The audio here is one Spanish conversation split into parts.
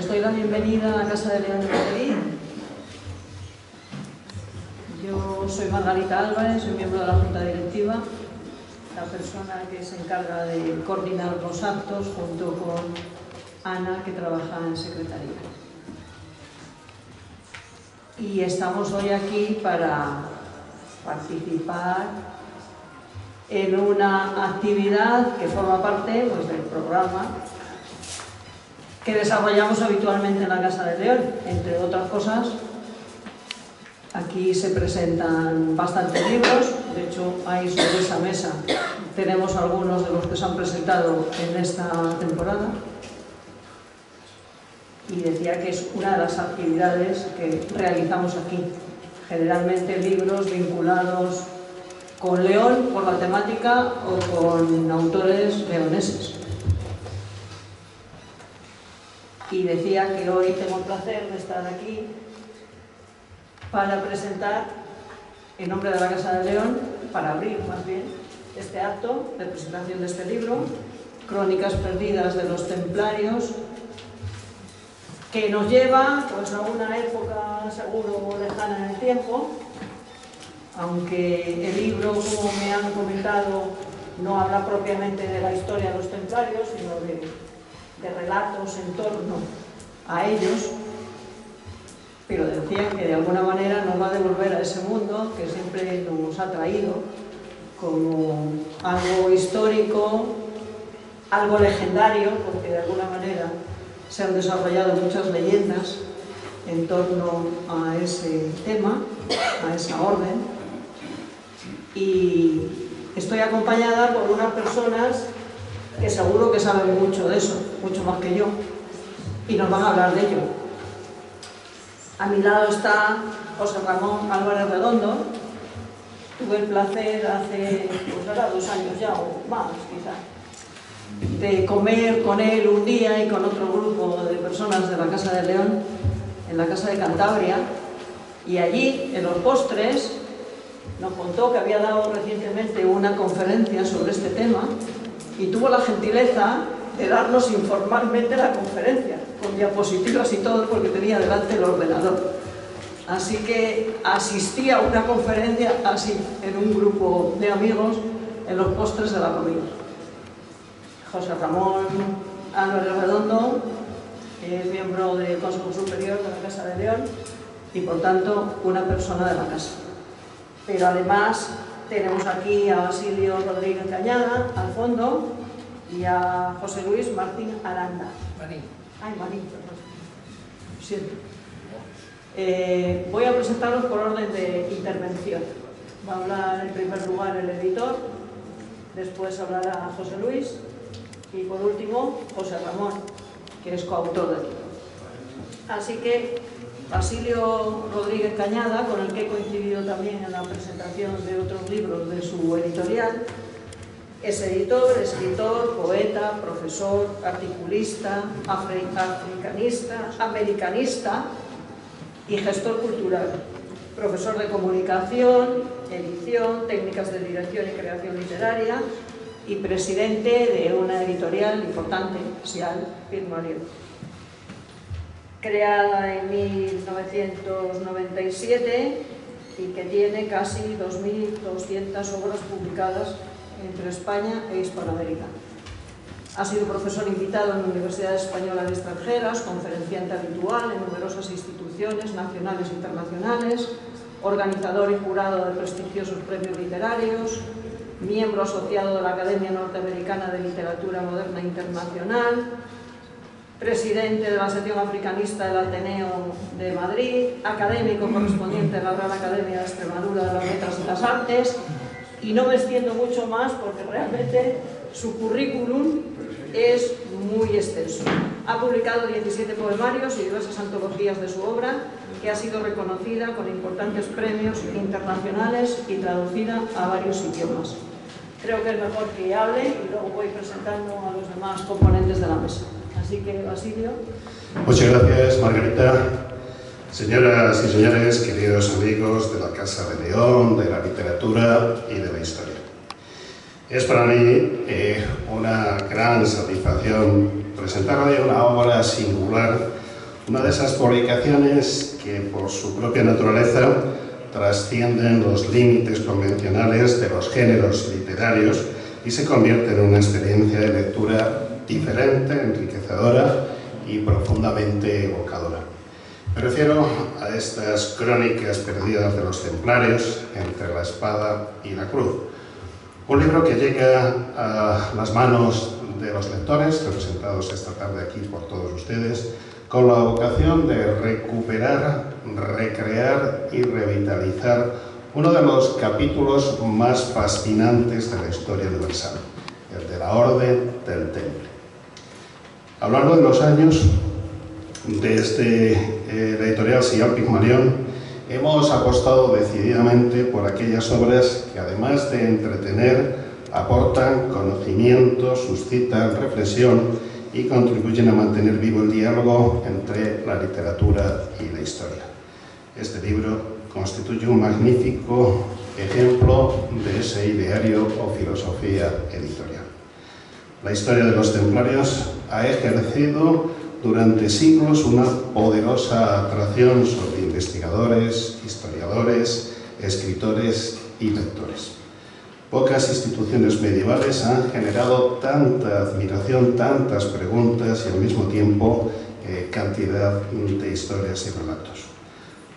Os doy la bienvenida a la Casa de León de Madrid. Yo soy Margarita Álvarez, soy miembro de la Junta Directiva, la persona que se encarga de coordinar los actos junto con Ana, que trabaja en Secretaría. Y estamos hoy aquí para participar en una actividad que forma parte, pues, del programa que desarrollamos habitualmente en la Casa de León. Entre otras cosas, aquí se presentan bastantes libros. De hecho, ahí sobre esa mesa tenemos algunos de los que se han presentado en esta temporada. Y decía que es una de las actividades que realizamos aquí. Generalmente libros vinculados con León por la temática o con autores leoneses. Y decía que hoy tengo el placer de estar aquí para presentar, en nombre de la Casa de León, para abrir más bien este acto de presentación de este libro, Crónicas perdidas de los templarios, que nos lleva, pues, a una época seguro lejana en el tiempo, aunque el libro, como me han comentado, no habla propiamente de la historia de los templarios, sino de relatos en torno a ellos, pero decían que de alguna manera nos va a devolver a ese mundo que siempre nos ha traído como algo histórico, algo legendario, porque de alguna manera se han desarrollado muchas leyendas en torno a ese tema, a esa orden. Y estoy acompañada por unas personas que seguro que saben mucho de eso, mucho más que yo, y nos van a hablar de ello. A mi lado está José Ramón Álvarez Redondo. Tuve el placer hace, pues ahora 2 años ya, o más quizá, de comer con él un día y con otro grupo de personas de la Casa de León, en la Casa de Cantabria, y allí, en los postres, nos contó que había dado recientemente una conferencia sobre este tema y tuvo la gentileza de darnos informalmente la conferencia, con diapositivas y todo, porque tenía delante el ordenador. Así que asistí a una conferencia así, en un grupo de amigos, en los postres de la comida. José Ramón Álvarez Redondo es miembro del Consejo Superior de la Casa de León y, por tanto, una persona de la casa. Pero además tenemos aquí a Basilio Rodríguez Cañada, al fondo, y a José Luis Martín Aranda. Marín. Ay, Marín, perdón. Lo siento. Voy a presentaros por orden de intervención. Va a hablar en primer lugar el editor, después hablará José Luis y por último José Ramón, que es coautor del libro. Así que Basilio Rodríguez Cañada, con el que he coincidido también en la presentación de otros libros de su editorial, es editor, escritor, poeta, profesor, articulista, africanista, americanista y gestor cultural, profesor de comunicación, edición, técnicas de dirección y creación literaria y presidente de una editorial importante, SIAL, Pigmalión. Creada en 1997 y que tiene casi 2.200 obras publicadas entre España e Hispanoamérica. Ha sido profesor invitado en universidades españolas y extranjeras, conferenciante habitual en numerosas instituciones nacionales e internacionales, organizador y jurado de prestigiosos premios literarios, miembro asociado de la Academia Norteamericana de Literatura Moderna Internacional, presidente de la sección africanista del Ateneo de Madrid, académico correspondiente de la Real Academia de Extremadura de las Letras y las Artes, y no me extiendo mucho más porque realmente su currículum es muy extenso. Ha publicado 17 poemarios y diversas antologías de su obra, que ha sido reconocida con importantes premios internacionales y traducida a varios idiomas. Creo que es mejor que hable y luego voy presentando a los demás componentes de la mesa. Así que, Basilio. Muchas gracias, Margarita. Señoras y señores, queridos amigos de la Casa de León, de la literatura y de la historia. Es para mí una gran satisfacción presentar hoy una obra singular Una de esas publicaciones que por su propia naturaleza trascienden los límites convencionales de los géneros literarios y se convierte en una experiencia de lectura diferente, enriquecedora y profundamente evocadora. Me refiero a estas crónicas perdidas de los templarios entre la espada y la cruz. Un libro que llega a las manos de los lectores, representados esta tarde aquí por todos ustedes, con la vocación de recuperar, recrear y revitalizar uno de los capítulos más fascinantes de la historia universal, el de la Orden del Temple. A lo largo de los años, desde la editorial Sial Pigmalión, hemos apostado decididamente por aquellas obras que, además de entretener, aportan conocimiento, suscitan reflexión y contribuyen a mantener vivo el diálogo entre la literatura y la historia. Este libro constituye un magnífico ejemplo de ese ideario o filosofía editorial. La historia de los templarios ha ejercido durante siglos una poderosa atracción sobre investigadores, historiadores, escritores y lectores. Pocas instituciones medievales han generado tanta admiración, tantas preguntas y al mismo tiempo cantidad de historias y relatos.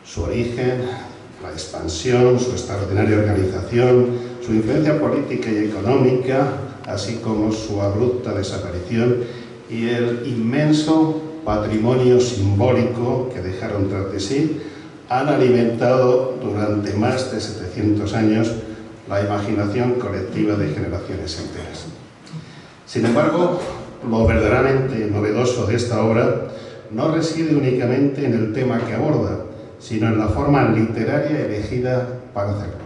Su origen, la expansión, su extraordinaria organización, su influencia política y económica, así como su abrupta desaparición y el inmenso patrimonio simbólico que dejaron tras de sí, han alimentado durante más de 700 años la imaginación colectiva de generaciones enteras. Sin embargo, lo verdaderamente novedoso de esta obra no reside únicamente en el tema que aborda, sino en la forma literaria elegida para hacerlo.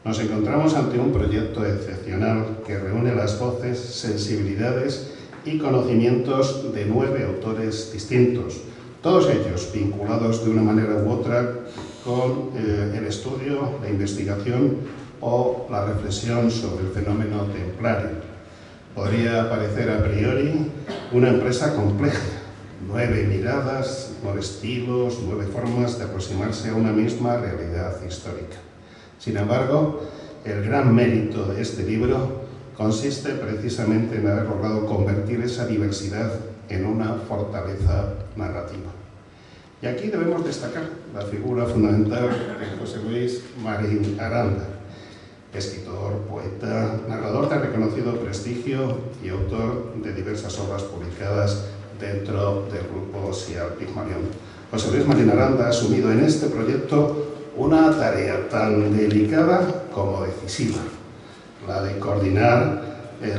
Nos encontramos ante un proyecto excepcional que reúne las voces, sensibilidades y conocimientos de 9 autores distintos, todos ellos vinculados de una manera u otra con el estudio, la investigación o la reflexión sobre el fenómeno templario. Podría parecer a priori una empresa compleja, 9 miradas, 9 estilos, 9 formas de aproximarse a una misma realidad histórica. Sin embargo, el gran mérito de este libro consiste precisamente en haber logrado convertir esa diversidad en una fortaleza narrativa. Y aquí debemos destacar la figura fundamental de José Luis Marín Aranda, escritor, poeta, narrador de reconocido prestigio y autor de diversas obras publicadas dentro del grupo Sial Pigmalión. José Luis Marín Aranda ha asumido en este proyecto una tarea tan delicada como decisiva, la de coordinar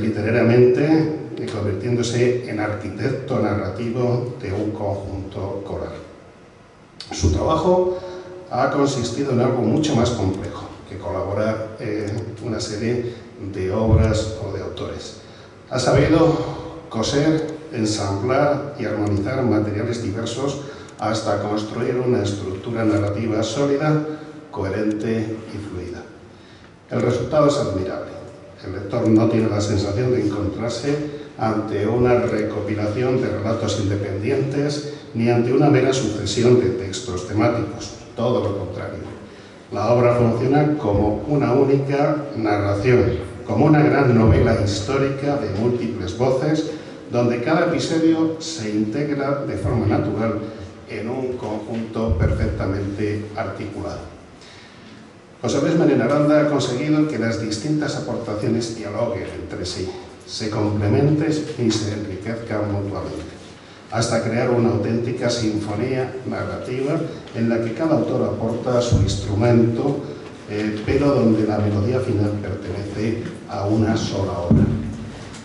literariamente, convirtiéndose en arquitecto narrativo de un conjunto coral. Su trabajo ha consistido en algo mucho más complejo que colaborar en una serie de obras o de autores. Ha sabido coser, ensamblar y armonizar materiales diversos hasta construir una estructura narrativa sólida, coherente y fluida. El resultado es admirable. El lector no tiene la sensación de encontrarse ante una recopilación de relatos independientes ni ante una mera sucesión de textos temáticos, todo lo contrario. La obra funciona como una única narración, como una gran novela histórica de múltiples voces, donde cada episodio se integra de forma natural en un conjunto perfectamente articulado. José Luis Marín Aranda ha conseguido que las distintas aportaciones dialoguen entre sí, se complementen y se enriquezcan mutuamente, hasta crear una auténtica sinfonía narrativa en la que cada autor aporta su instrumento, pero donde la melodía final pertenece a una sola obra.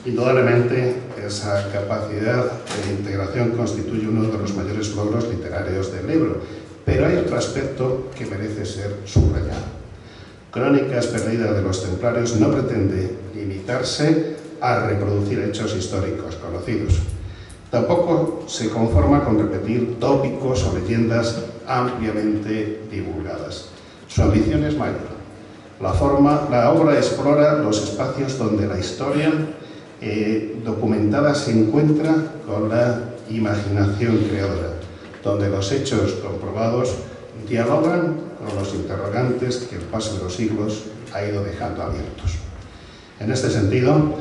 Indudablemente, esa capacidad de integración constituye uno de los mayores logros literarios del libro, pero hay otro aspecto que merece ser subrayado. Crónicas perdidas de los templarios no pretende limitarse a reproducir hechos históricos conocidos. Tampoco se conforma con repetir tópicos o leyendas ampliamente divulgadas. Su ambición es mayor. La obra explora los espacios donde la historia documentada se encuentra con la imaginación creadora, donde los hechos comprobados dialogan con los interrogantes que el paso de los siglos ha ido dejando abiertos. En este sentido,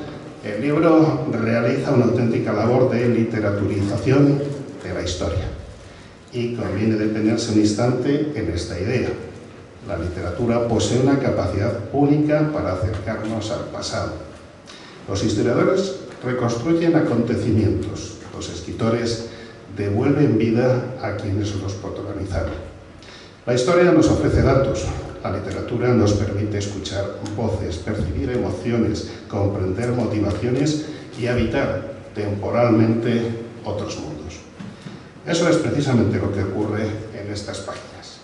el libro realiza una auténtica labor de literaturización de la historia. Y conviene detenerse un instante en esta idea. La literatura posee una capacidad única para acercarnos al pasado. Los historiadores reconstruyen acontecimientos, los escritores devuelven vida a quienes los protagonizaron. La historia nos ofrece datos, la literatura nos permite escuchar voces, percibir emociones, comprender motivaciones y habitar temporalmente otros mundos. Eso es precisamente lo que ocurre en estas páginas.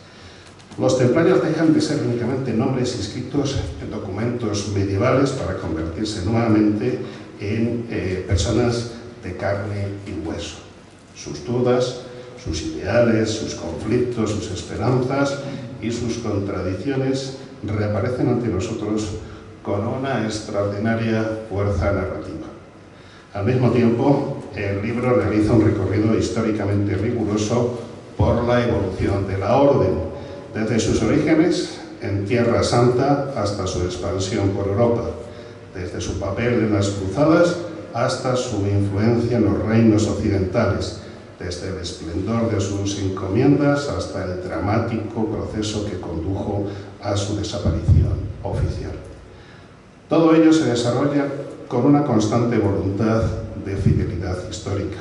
Los templarios dejan de ser únicamente nombres inscritos en documentos medievales para convertirse nuevamente en personas de carne y hueso. Sus dudas, sus ideales, sus conflictos, sus esperanzas y sus contradicciones reaparecen ante nosotros con una extraordinaria fuerza narrativa. Al mismo tiempo, el libro realiza un recorrido históricamente riguroso por la evolución de la orden, desde sus orígenes en Tierra Santa hasta su expansión por Europa, desde su papel en las cruzadas hasta su influencia en los reinos occidentales, desde el esplendor de sus encomiendas hasta el dramático proceso que condujo a su desaparición oficial. Todo ello se desarrolla con una constante voluntad de fidelidad histórica,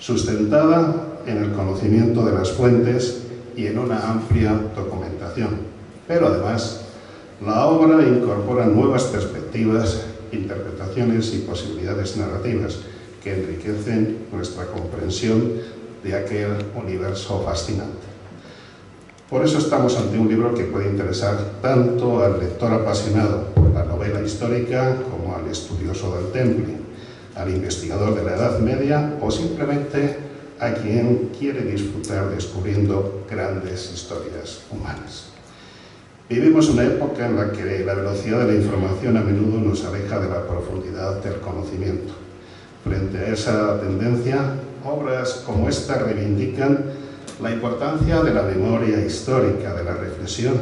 sustentada en el conocimiento de las fuentes y en una amplia documentación. Pero además, la obra incorpora nuevas perspectivas, interpretaciones y posibilidades narrativas que enriquecen nuestra comprensión de aquel universo fascinante. Por eso estamos ante un libro que puede interesar tanto al lector apasionado por la novela histórica como al estudioso del temple, al investigador de la Edad Media o simplemente a quien quiere disfrutar descubriendo grandes historias humanas. Vivimos una época en la que la velocidad de la información a menudo nos aleja de la profundidad del conocimiento. Frente a esa tendencia, obras como esta reivindican la importancia de la memoria histórica, de la reflexión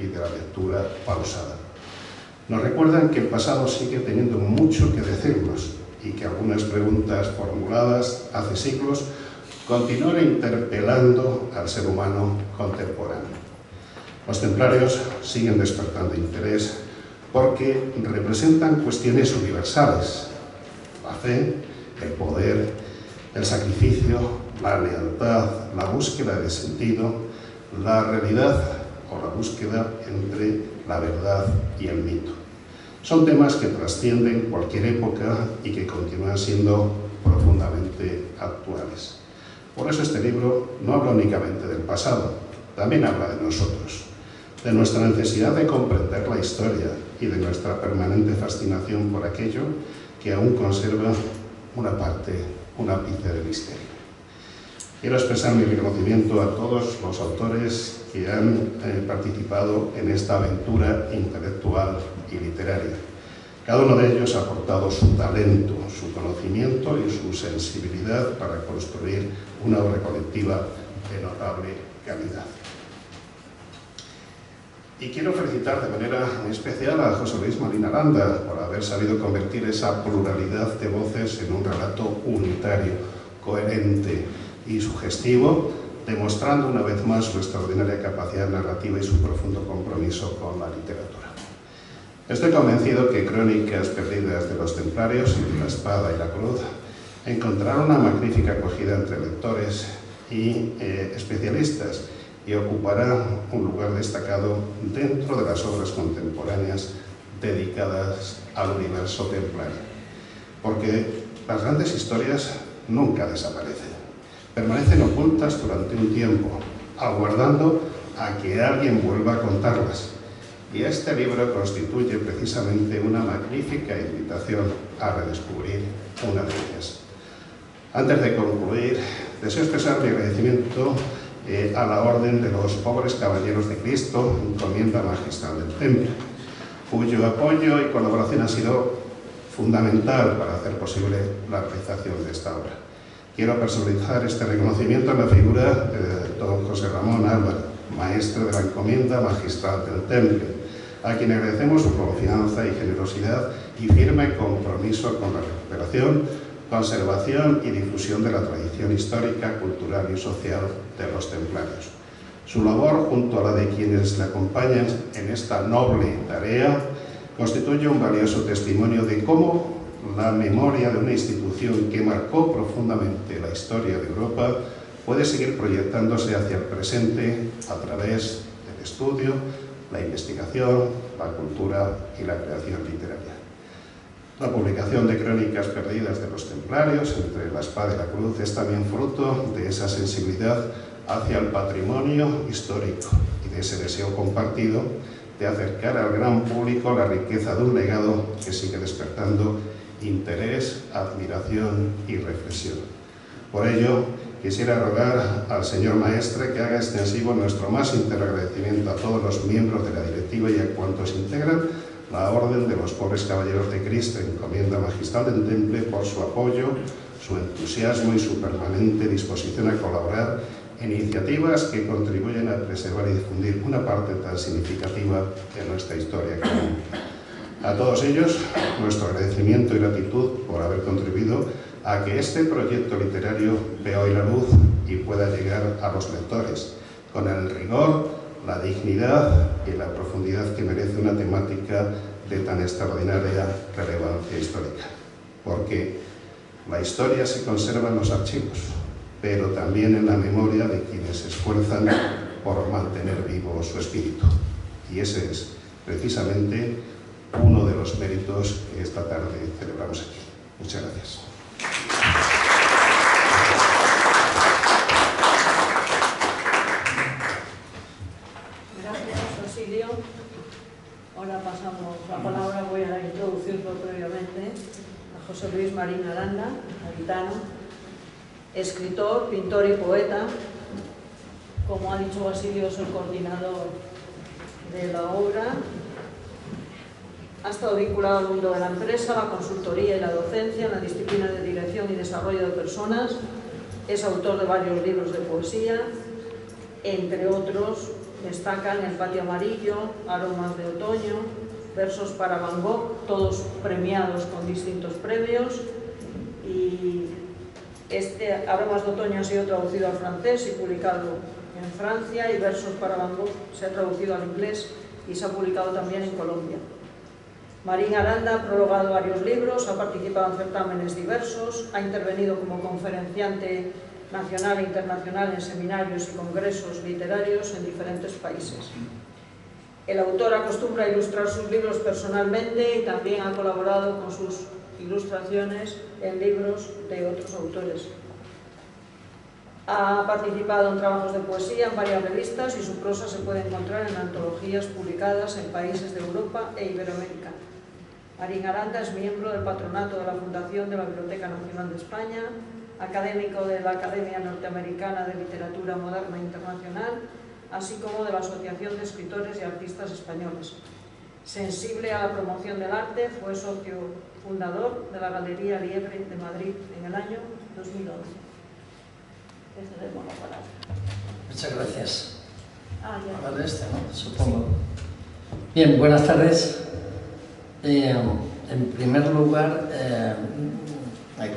y de la lectura pausada. Nos recuerdan que el pasado sigue teniendo mucho que decirnos y que algunas preguntas formuladas hace siglos continúan interpelando al ser humano contemporáneo. Los templarios siguen despertando interés porque representan cuestiones universales: la fe, el poder, el sacrificio, la lealtad, la búsqueda de sentido, la realidad o la búsqueda entre la verdad y el mito. Son temas que trascienden cualquier época y que continúan siendo profundamente actuales. Por eso este libro no habla únicamente del pasado, también habla de nosotros, de nuestra necesidad de comprender la historia y de nuestra permanente fascinación por aquello que aún conserva una parte, un ápice de misterio. Quiero expresar mi reconocimiento a todos los autores que han participado en esta aventura intelectual y literaria. Cada uno de ellos ha aportado su talento, su conocimiento y su sensibilidad para construir una obra colectiva de notable calidad. Y quiero felicitar de manera muy especial a José Luis Marín Aranda por haber sabido convertir esa pluralidad de voces en un relato unitario, coherente y sugestivo, demostrando una vez más su extraordinaria capacidad narrativa y su profundo compromiso con la literatura. Estoy convencido que Crónicas perdidas de los templarios y de la espada y la cruz encontrarán una magnífica acogida entre lectores y especialistas y ocupará un lugar destacado dentro de las obras contemporáneas dedicadas al universo templario. Porque las grandes historias nunca desaparecen, permanecen ocultas durante un tiempo, aguardando a que alguien vuelva a contarlas. Y este libro constituye precisamente una magnífica invitación a redescubrir una de ellas. Antes de concluir, deseo expresar mi agradecimiento a la Orden de los Pobres Caballeros de Cristo, encomienda magistral del Temple, cuyo apoyo y colaboración ha sido fundamental para hacer posible la realización de esta obra. Quiero personalizar este reconocimiento en la figura de don José Ramón Álvarez, maestre de la encomienda magistral del Temple, a quien agradecemos su confianza y generosidad y firme compromiso con la recuperación, conservación y difusión de la tradición histórica, cultural y social de los templarios. Su labor, junto a la de quienes le acompañan en esta noble tarea, constituye un valioso testimonio de cómo la memoria de una institución que marcó profundamente la historia de Europa puede seguir proyectándose hacia el presente a través del estudio, la investigación, la cultura y la creación literaria. La publicación de crónicas perdidas de los templarios, entre la espada y la cruz, es también fruto de esa sensibilidad hacia el patrimonio histórico y de ese deseo compartido de acercar al gran público la riqueza de un legado que sigue despertando interés, admiración y reflexión. Por ello, quisiera rogar al señor maestre que haga extensivo nuestro más sincero agradecimiento a todos los miembros de la directiva y a cuantos integran la Orden de los Pobres Caballeros de Cristo, encomienda magistral del Temple, por su apoyo, su entusiasmo y su permanente disposición a colaborar en iniciativas que contribuyen a preservar y difundir una parte tan significativa de nuestra historia común. A todos ellos, nuestro agradecimiento y gratitud por haber contribuido a que este proyecto literario vea hoy la luz y pueda llegar a los lectores, con el rigor, la dignidad y la profundidad que merece una temática de tan extraordinaria relevancia histórica. Porque la historia se conserva en los archivos, pero también en la memoria de quienes se esfuerzan por mantener vivo su espíritu. Y ese es, precisamente, uno de los méritos que esta tarde celebramos aquí. Muchas gracias. Gracias, Basilio. Ahora pasamos la palabra, voy a introducirlo previamente, a José Luis Marín Aranda, gaditano, escritor, pintor y poeta. Como ha dicho Basilio, es el coordinador de la obra. Ha estado vinculado al mundo de la empresa, la consultoría y la docencia en la disciplina de dirección y desarrollo de personas. Es autor de varios libros de poesía, entre otros destacan El patio amarillo, Aromas de otoño, Versos para Van Gogh, todos premiados con distintos premios. Y este Aromas de otoño ha sido traducido al francés y publicado en Francia, y Versos para Van Gogh se ha traducido al inglés y se ha publicado también en Colombia. Marín Aranda ha prologado varios libros, ha participado en certámenes diversos, ha intervenido como conferenciante nacional e internacional en seminarios y congresos literarios en diferentes países. El autor acostumbra a ilustrar sus libros personalmente y también ha colaborado con sus ilustraciones en libros de otros autores. Ha participado en trabajos de poesía en varias revistas y su prosa se puede encontrar en antologías publicadas en países de Europa e Iberoamérica. Marín Aranda es miembro del patronato de la Fundación de la Biblioteca Nacional de España, académico de la Academia Norteamericana de Literatura Moderna Internacional, así como de la Asociación de Escritores y Artistas Españoles. Sensible a la promoción del arte, fue socio fundador de la Galería Liebre de Madrid en el año 2011. Cedemos la palabra. Muchas gracias. Ya. Vale, ¿no? Supongo. Bien, buenas tardes. En primer lugar,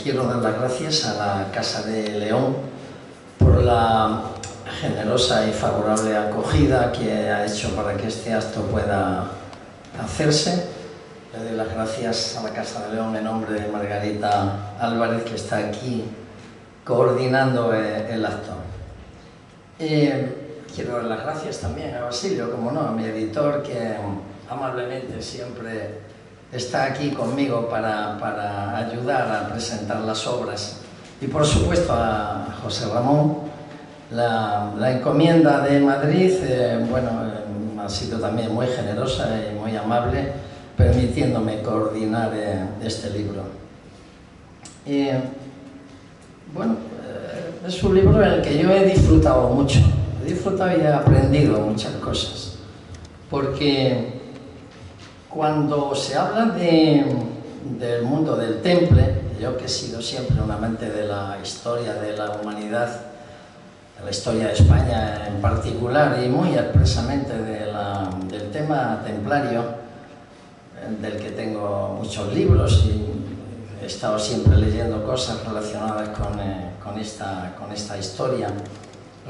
quiero dar las gracias a la Casa de León por la generosa y favorable acogida que ha hecho para que este acto pueda hacerse. Le doy las gracias a la Casa de León en nombre de Margarita Álvarez, que está aquí coordinando el acto. Quiero dar las gracias también a Basilio, como no, a mi editor, que amablemente siempre está aquí conmigo para ayudar a presentar las obras. Y por supuesto a José Ramón. La encomienda de Madrid, ha sido también muy generosa y muy amable, permitiéndome coordinar este libro. Es un libro en el que yo he disfrutado mucho. He disfrutado y he aprendido muchas cosas. Porque cuando se habla del mundo del temple, yo que he sido siempre un amante de la historia de la humanidad, de la historia de España en particular y muy expresamente del tema templario, del que tengo muchos libros y he estado siempre leyendo cosas relacionadas con esta historia.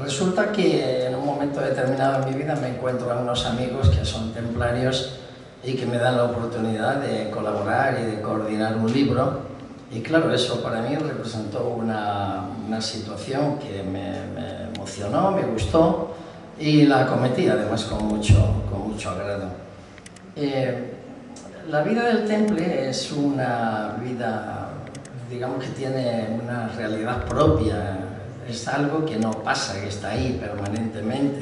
Resulta que en un momento determinado en mi vida me encuentro a unos amigos que son templarios y que me dan la oportunidad de colaborar y de coordinar un libro. Y claro, eso para mí representó una situación que me emocionó, me gustó y la acometí además con mucho agrado. La vida del temple es una vida, digamos, que tiene una realidad propia, es algo que no pasa, que está ahí permanentemente.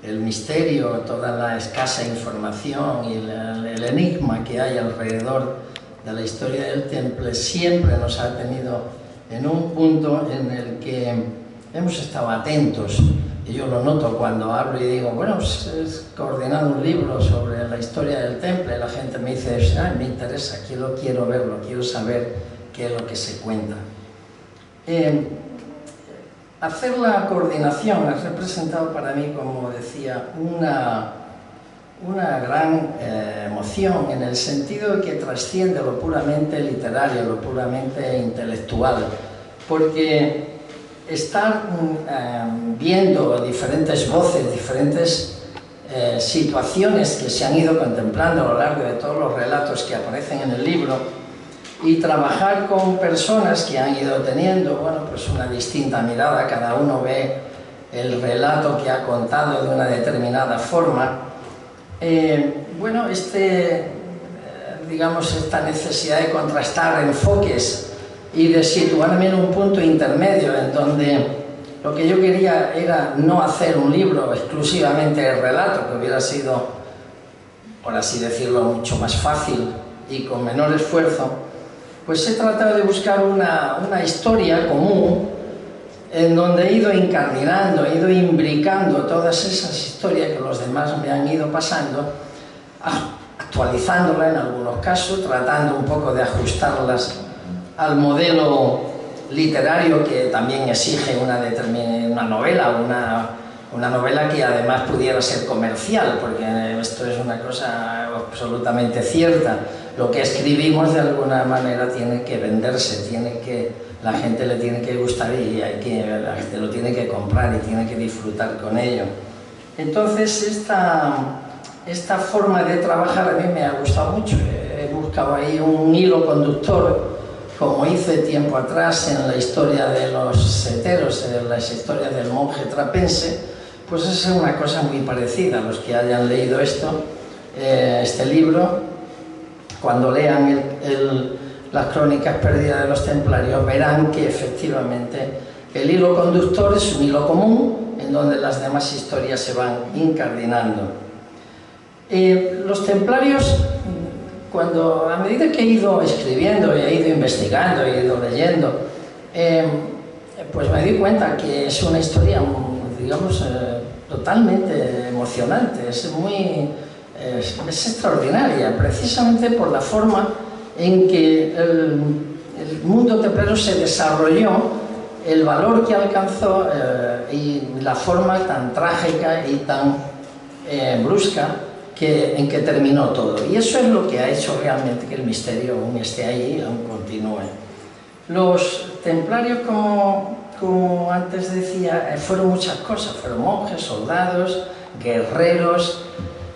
El misterio, toda la escasa información y el enigma que hay alrededor de la historia del temple siempre nos ha tenido en un punto en el que hemos estado atentos. Y yo lo noto cuando hablo y digo, bueno, pues coordinando un libro sobre la historia del temple, la gente me dice, ah, me interesa, quiero verlo, quiero saber qué es lo que se cuenta. Hacer la coordinación ha representado para mí, como decía, una gran emoción en el sentido de que trasciende lo puramente literario, lo puramente intelectual, porque estar viendo diferentes voces, diferentes situaciones que se han ido contemplando a lo largo de todos los relatos que aparecen en el libro y trabajar con personas que han ido teniendo, bueno, pues una distinta mirada, cada uno ve el relato que ha contado de una determinada forma. Bueno, digamos, esta necesidad de contrastar enfoques y de situarme en un punto intermedio en donde lo que yo quería era no hacer un libro exclusivamente de relato, que hubiera sido, por así decirlo, mucho más fácil y con menor esfuerzo, pues he tratado de buscar una historia común en donde he ido incardinando, he ido imbricando todas esas historias que los demás me han ido pasando, actualizándolas en algunos casos, tratando un poco de ajustarlas al modelo literario que también exige una novela, una novela que además pudiera ser comercial, porque esto es una cosa absolutamente cierta. Lo que escribimos de alguna manera tiene que venderse, la gente le tiene que gustar y la gente lo tiene que comprar y tiene que disfrutar con ello. Entonces esta forma de trabajar a mí me ha gustado mucho. He buscado ahí un hilo conductor, como hice tiempo atrás en la historia de los seteros, en las historias del monje trapense, pues es una cosa muy parecida. Los que hayan leído este libro, cuando lean las crónicas perdidas de los templarios, verán que efectivamente el hilo conductor es un hilo común en donde las demás historias se van incardinando. Los templarios, a medida que he ido escribiendo, he ido investigando, he ido leyendo, pues me di cuenta que es una historia, digamos, totalmente emocionante, es extraordinaria, precisamente por la forma en que el mundo templario se desarrolló, el valor que alcanzó y la forma tan trágica y tan brusca en que terminó todo. Y eso es lo que ha hecho realmente que el misterio aún esté ahí y aún continúe. Los templarios, como antes decía, fueron muchas cosas, fueron monjes, soldados, guerreros,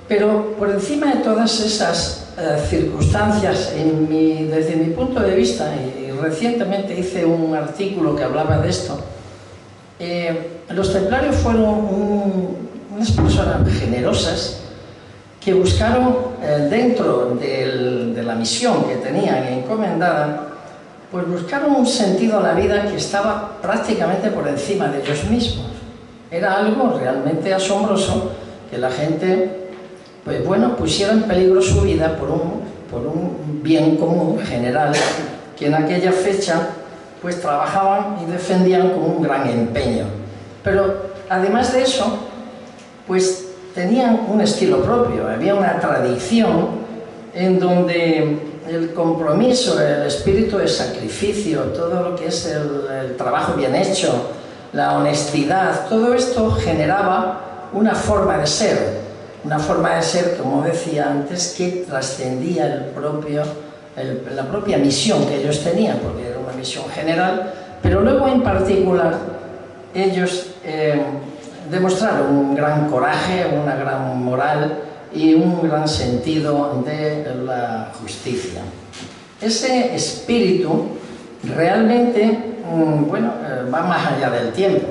pero por encima de todas esas circunstancias, desde mi punto de vista, y recientemente hice un artículo que hablaba de esto, los templarios fueron unas personas generosas que buscaron dentro de la misión que tenían encomendada, pues buscaron un sentido a la vida que estaba prácticamente por encima de ellos mismos. Era algo realmente asombroso que la gente, pues bueno, pusiera en peligro su vida por un bien común general que en aquella fecha pues trabajaban y defendían con un gran empeño. Pero además de eso, pues tenían un estilo propio, había una tradición en donde el compromiso, el espíritu de sacrificio, todo lo que es el trabajo bien hecho, la honestidad, todo esto generaba una forma de ser, como decía antes, que trascendía la propia misión que ellos tenían, porque era una misión general, pero luego en particular ellos demostraron un gran coraje, una gran moral y un gran sentido de la justicia. Ese espíritu realmente, va más allá del tiempo.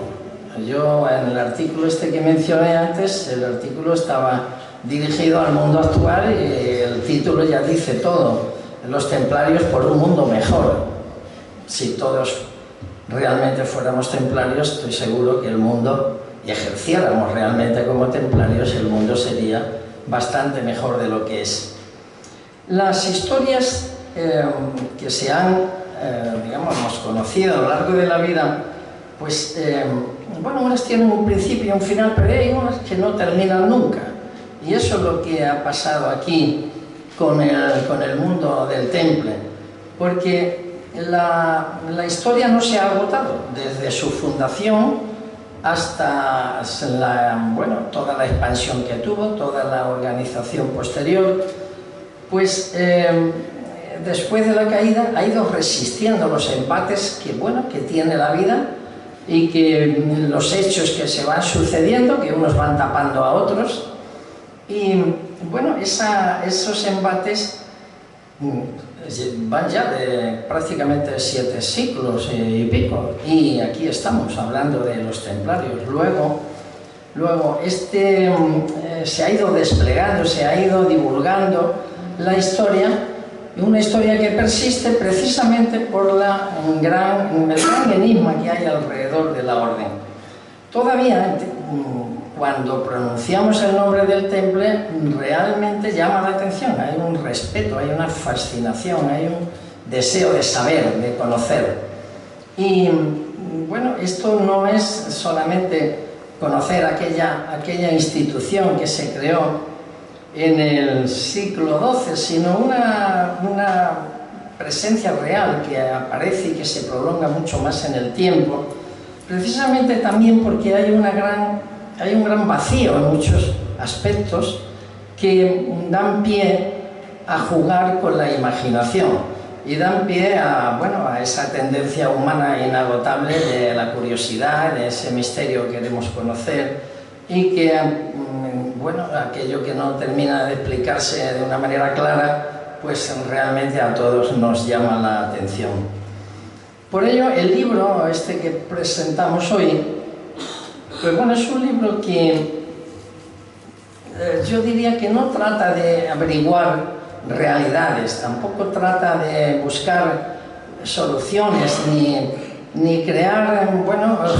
Yo, en el artículo este que mencioné antes, el artículo estaba dirigido al mundo actual y el título ya dice todo: los templarios por un mundo mejor. Si todos realmente fuéramos templarios, estoy seguro que el mundo, y ejerciéramos realmente como templarios, el mundo sería bastante mejor de lo que es. Las historias que se han, hemos conocido a lo largo de la vida, pues, unas tienen un principio y un final, pero hay unas que no terminan nunca. Y eso es lo que ha pasado aquí con el mundo del temple, porque la historia no se ha agotado desde su fundación hasta toda la expansión que tuvo, toda la organización posterior. Pues después de la caída ha ido resistiendo los embates que tiene la vida, y que los hechos que se van sucediendo, que unos van tapando a otros, y esos embates van ya de prácticamente 7 siglos y pico, y aquí estamos hablando de los templarios. Luego se ha ido desplegando, se ha ido divulgando la historia, una historia que persiste precisamente por el gran enigma que hay alrededor de la orden. Todavía, cuando pronunciamos el nombre del temple, realmente llama la atención, hay un respeto, hay una fascinación, hay un deseo de saber, de conocer. Y esto no es solamente conocer aquella institución que se creó en el siglo XII, sino una presencia real que aparece y que se prolonga mucho más en el tiempo, precisamente también porque hay un gran vacío en muchos aspectos que dan pie a jugar con la imaginación y dan pie a esa tendencia humana inagotable de la curiosidad, de ese misterio que queremos conocer, y que aquello que no termina de explicarse de una manera clara, pues realmente a todos nos llama la atención. Por ello, el libro este que presentamos hoy, pues es un libro que yo diría que no trata de averiguar realidades, tampoco trata de buscar soluciones ni crear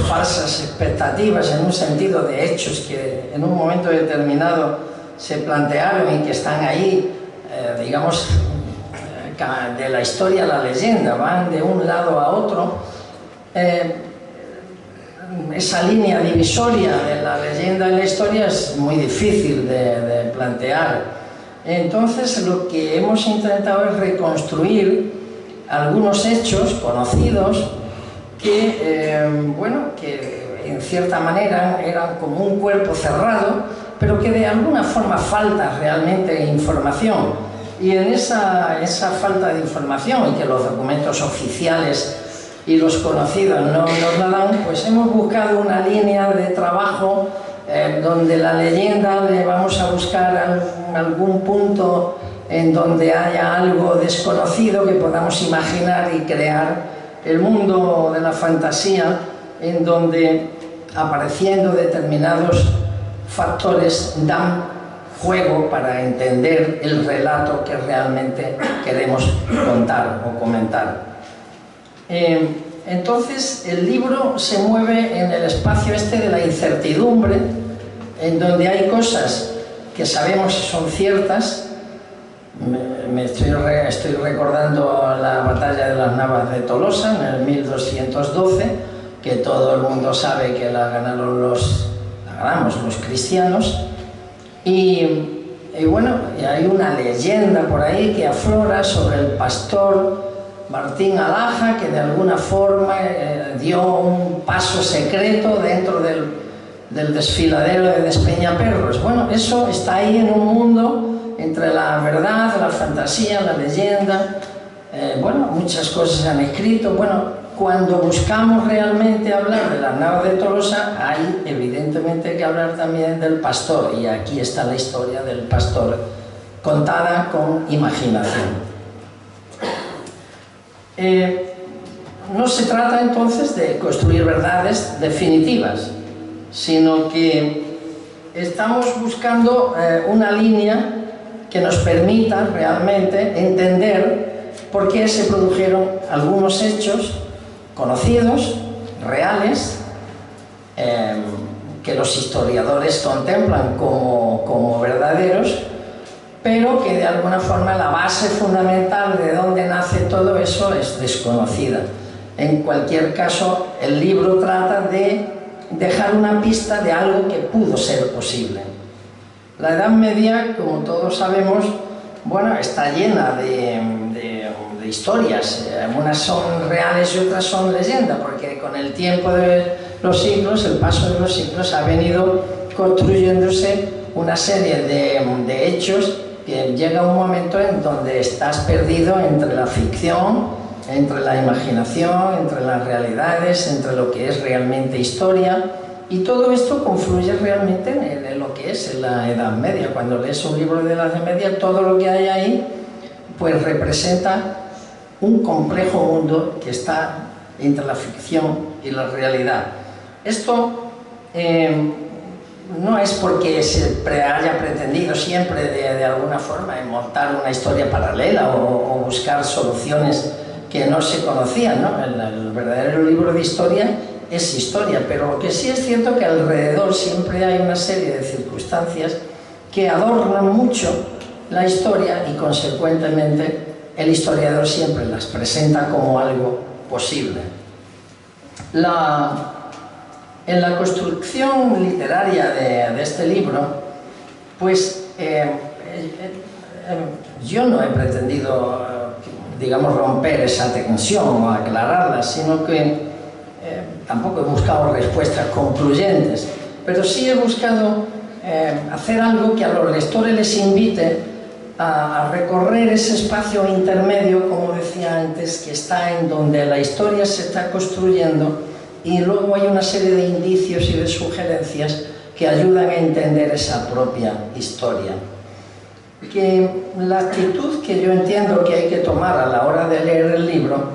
falsas expectativas en un sentido de hechos que en un momento determinado se plantearon y que están ahí, de la historia a la leyenda, van de un lado a otro. Esa línea divisoria de la leyenda y la historia es muy difícil de plantear. Entonces, lo que hemos intentado es reconstruir algunos hechos conocidos que en cierta manera eran como un cuerpo cerrado, pero que de alguna forma falta realmente información. Y en esa falta de información, y que los documentos oficiales y los conocidos no nos la dan, pues hemos buscado una línea de trabajo donde la leyenda le vamos a buscar algún punto en donde haya algo desconocido que podamos imaginar y crear el mundo de la fantasía, en donde apareciendo determinados factores dan juego para entender el relato que realmente queremos contar o comentar. Entonces el libro se mueve en el espacio este de la incertidumbre, en donde hay cosas que sabemos son ciertas. Estoy recordando la batalla de las Navas de Tolosa en el 1212, que todo el mundo sabe que la ganamos los cristianos, y bueno, y hay una leyenda por ahí que aflora sobre el pastor Martín Alhaja, que de alguna forma dio un paso secreto dentro del desfiladero de Despeñaperros. Bueno, eso está ahí en un mundo entre la verdad, la fantasía, la leyenda. Bueno, muchas cosas se han escrito. Bueno, cuando buscamos realmente hablar de las Navas de Tolosa, hay evidentemente que hablar también del pastor, y aquí está la historia del pastor contada con imaginación. No se trata entonces de construir verdades definitivas, sino que estamos buscando una línea que nos permita realmente entender por qué se produjeron algunos hechos conocidos, reales, que los historiadores contemplan como verdaderos, pero que de alguna forma la base fundamental de dónde nace todo eso es desconocida. En cualquier caso, el libro trata de dejar una pista de algo que pudo ser posible. La Edad Media, como todos sabemos, bueno, está llena de historias. Unas son reales y otras son leyenda, porque con el tiempo de los siglos, el paso de los siglos, ha venido construyéndose una serie de hechos que llega un momento en donde estás perdido entre la ficción, entre la imaginación, entre las realidades, entre lo que es realmente historia, y todo esto confluye realmente en lo que es la Edad Media. Cuando lees un libro de la Edad Media, todo lo que hay ahí pues representa un complejo mundo que está entre la ficción y la realidad. Esto no es porque se haya pretendido siempre de alguna forma montar una historia paralela o buscar soluciones que no se conocían, ¿no? El verdadero libro de historia es historia, pero lo que sí es cierto es que alrededor siempre hay una serie de circunstancias que adornan mucho la historia y consecuentemente el historiador siempre las presenta como algo posible. En la construcción literaria de este libro, pues yo no he pretendido, digamos, romper esa tensión o aclararla, sino que tampoco he buscado respuestas concluyentes, pero sí he buscado hacer algo que a los lectores les invite a recorrer ese espacio intermedio, como decía antes, que está en donde la historia se está construyendo y luego hay una serie de indicios y de sugerencias que ayudan a entender esa propia historia. Que la actitud que yo entiendo que hay que tomar a la hora de leer el libro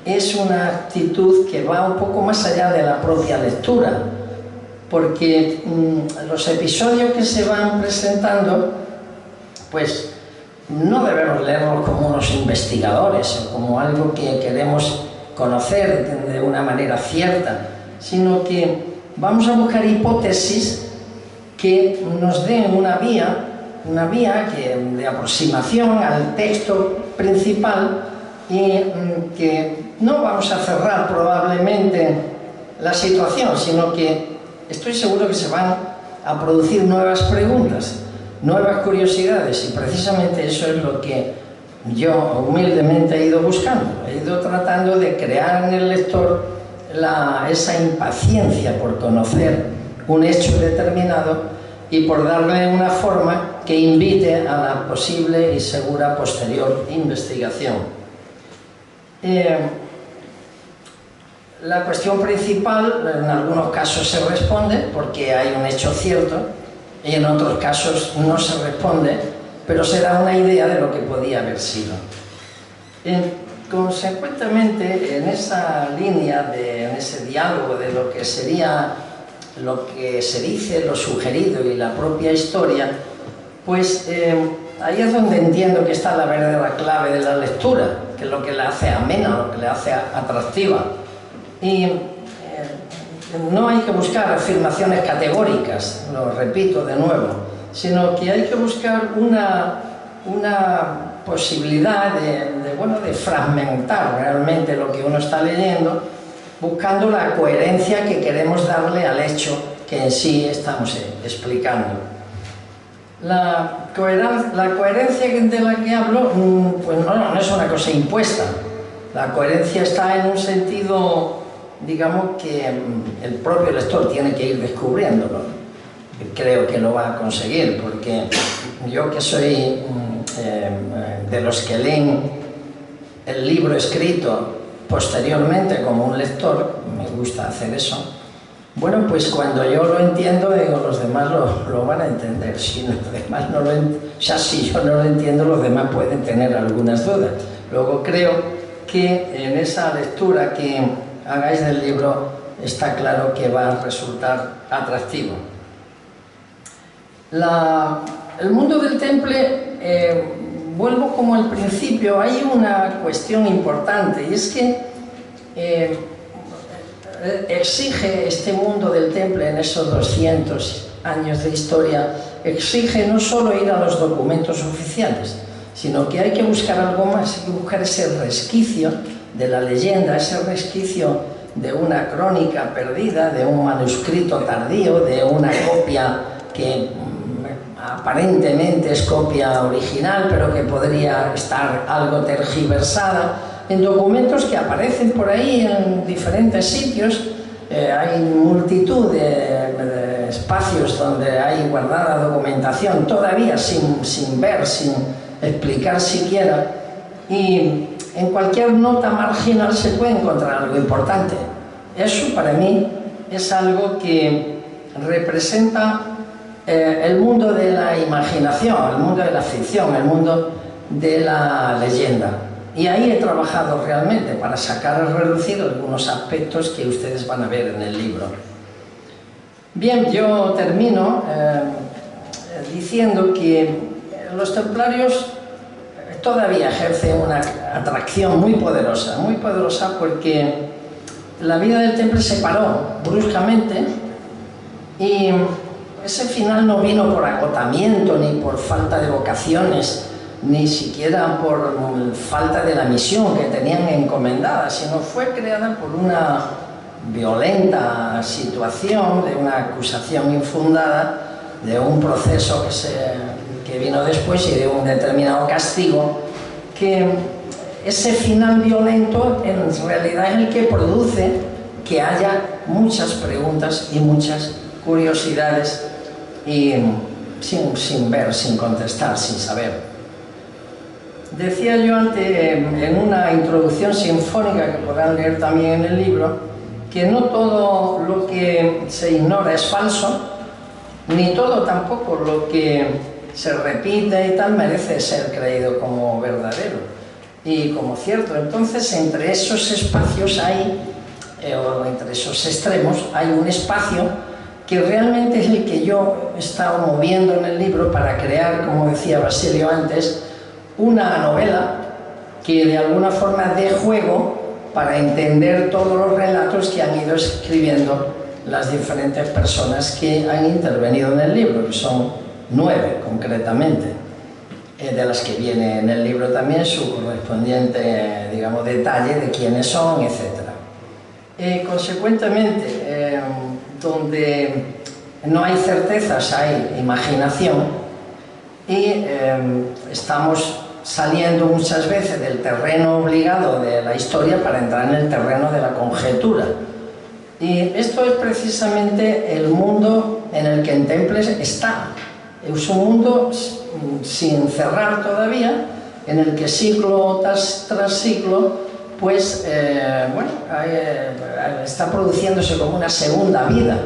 es una actitud que va un poco más allá de la propia lectura, porque los episodios que se van presentando, pues no debemos leerlos como unos investigadores o como algo que queremos conocer de una manera cierta, sino que vamos a buscar hipótesis que nos den una vía de aproximación al texto principal y que no vamos a cerrar probablemente la situación, sino que estoy seguro que se van a producir nuevas preguntas, nuevas curiosidades, y precisamente eso es lo que yo humildemente he ido buscando. He ido tratando de crear en el lector esa impaciencia por conocer un hecho determinado y por darle una forma que invite a la posible y segura posterior investigación. La cuestión principal en algunos casos se responde porque hay un hecho cierto y en otros casos no se responde, pero se da una idea de lo que podía haber sido. Consecuentemente, en esa línea, en ese diálogo de lo que sería lo que se dice, lo sugerido y la propia historia, pues ahí es donde entiendo que está la verdadera clave de la lectura, que es lo que la hace amena, lo que la hace atractiva. Y no hay que buscar afirmaciones categóricas, lo repito de nuevo, sino que hay que buscar una posibilidad de fragmentar realmente lo que uno está leyendo, buscando la coherencia que queremos darle al hecho que en sí estamos explicando. La coherencia de la que hablo, pues no es una cosa impuesta. La coherencia está en un sentido, digamos, que el propio lector tiene que ir descubriéndolo. Creo que lo va a conseguir, porque yo, que soy de los que leen el libro escrito posteriormente como un lector, me gusta hacer eso. Bueno, pues cuando yo lo entiendo, digo, los demás lo van a entender. Si los demás no lo si yo no lo entiendo, los demás pueden tener algunas dudas. Luego creo que en esa lectura que hagáis del libro está claro que va a resultar atractivo. El mundo del temple, vuelvo como al principio, hay una cuestión importante, y es que exige este mundo del temple en esos 200 años de historia, exige no solo ir a los documentos oficiales, sino que hay que buscar algo más, hay que buscar ese resquicio de la leyenda, ese resquicio de una crónica perdida, de un manuscrito tardío, de una copia que aparentemente es copia original, pero que podría estar algo tergiversada, en documentos que aparecen por ahí en diferentes sitios. Hay multitud de espacios donde hay guardada documentación todavía sin ver, sin explicar siquiera, y en cualquier nota marginal se puede encontrar algo importante. Eso para mí es algo que representa el mundo de la imaginación, el mundo de la ficción, el mundo de la leyenda. Y ahí he trabajado realmente para sacar a relucir algunos aspectos que ustedes van a ver en el libro. Bien, yo termino diciendo que los templarios todavía ejercen una atracción muy poderosa porque la vida del temple se paró bruscamente, y ese final no vino por agotamiento ni por falta de vocaciones, ni siquiera por falta de la misión que tenían encomendada, sino fue creada por una violenta situación, de una acusación infundada, de un proceso que vino después y de un determinado castigo, que ese final violento en realidad es el que produce que haya muchas preguntas y muchas curiosidades, y sin ver, sin contestar, sin saber. Decía yo antes, en una introducción sinfónica que podrán leer también en el libro, que no todo lo que se ignora es falso, ni todo tampoco lo que se repite y tal merece ser creído como verdadero y como cierto. Entonces, entre esos espacios o entre esos extremos, hay un espacio que realmente es el que yo he estado moviendo en el libro para crear, como decía Basilio antes, una novela que de alguna forma dé juego para entender todos los relatos que han ido escribiendo las diferentes personas que han intervenido en el libro, que son 9 concretamente, de las que viene en el libro también su correspondiente, digamos, detalle de quiénes son, etc. Consecuentemente, donde no hay certezas, hay imaginación, y estamos saliendo muchas veces del terreno obligado de la historia para entrar en el terreno de la conjetura. Y esto es precisamente el mundo en el que en Temples está. Es un mundo sin cerrar todavía, en el que siglo tras siglo, pues, bueno, está produciéndose como una segunda vida.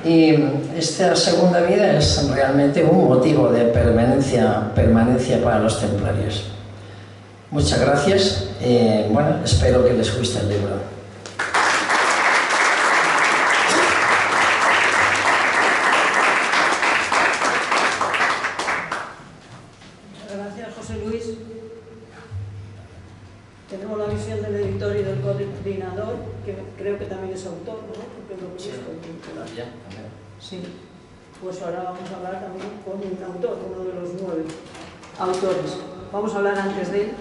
Y esta segunda vida es realmente un motivo de permanencia para los templarios. Muchas gracias. Bueno, espero que les guste el libro. Muchas gracias, José Luis. Tenemos la visión del editor y del coordinador, que creo que también es autor, ¿no? Porque lo he visto. Sí. Pues ahora vamos a hablar también con un autor, uno de los 9 autores. Vamos a hablar antes de él.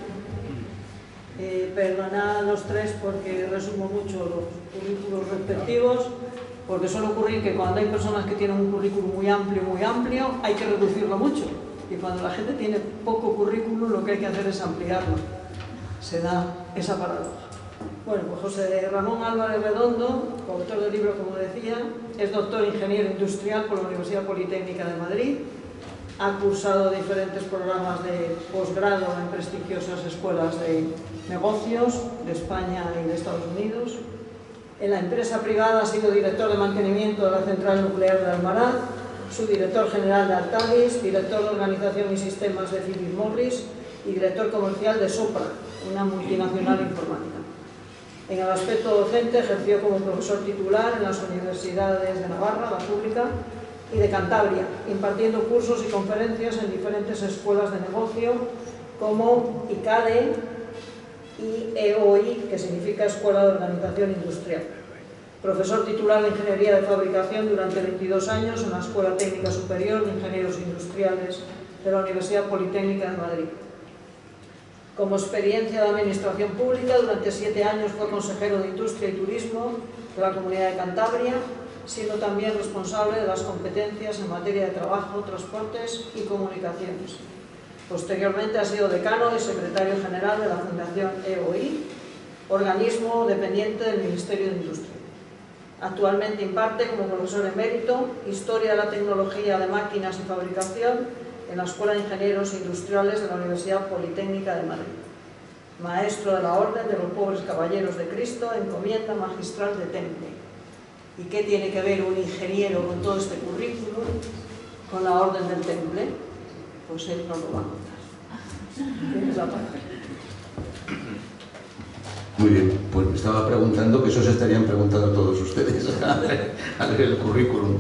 Perdonad los 3 porque resumo mucho los currículos respectivos, porque suele ocurrir que cuando hay personas que tienen un currículum muy amplio, hay que reducirlo mucho. Y cuando la gente tiene poco currículum, lo que hay que hacer es ampliarlo. Se da esa paradoja. Bueno, pues José Ramón Álvarez Redondo, coautor del libro, como decía, es doctor ingeniero industrial por la Universidad Politécnica de Madrid, ha cursado diferentes programas de posgrado en prestigiosas escuelas de negocios de España y de Estados Unidos. En la empresa privada ha sido director de mantenimiento de la central nuclear de Almaraz, subdirector general de Artalis, director de organización y sistemas de Philip Morris y director comercial de Sopra, una multinacional informática. En el aspecto docente ejerció como profesor titular en las universidades de Navarra, la pública, y de Cantabria, impartiendo cursos y conferencias en diferentes escuelas de negocio como ICADE y EOI, que significa Escuela de Organización Industrial. Profesor titular de Ingeniería de Fabricación durante 22 años en la Escuela Técnica Superior de Ingenieros Industriales de la Universidad Politécnica de Madrid. Como experiencia de Administración Pública, durante 7 años fue consejero de Industria y Turismo de la Comunidad de Cantabria, siendo también responsable de las competencias en materia de trabajo, transportes y comunicaciones. Posteriormente ha sido decano y secretario general de la Fundación EOI, organismo dependiente del Ministerio de Industria. Actualmente imparte como profesor emérito Historia de la Tecnología de Máquinas y Fabricación en la Escuela de Ingenieros Industriales de la Universidad Politécnica de Madrid. Maestro de la Orden de los Pobres Caballeros de Cristo, encomienda magistral de Temple. ¿Y qué tiene que ver un ingeniero con todo este currículum, con la Orden del Temple? Pues él nos lo va a contar. Tienes la palabra. Muy bien, pues me estaba preguntando que eso se estarían preguntando todos ustedes al leer el currículum.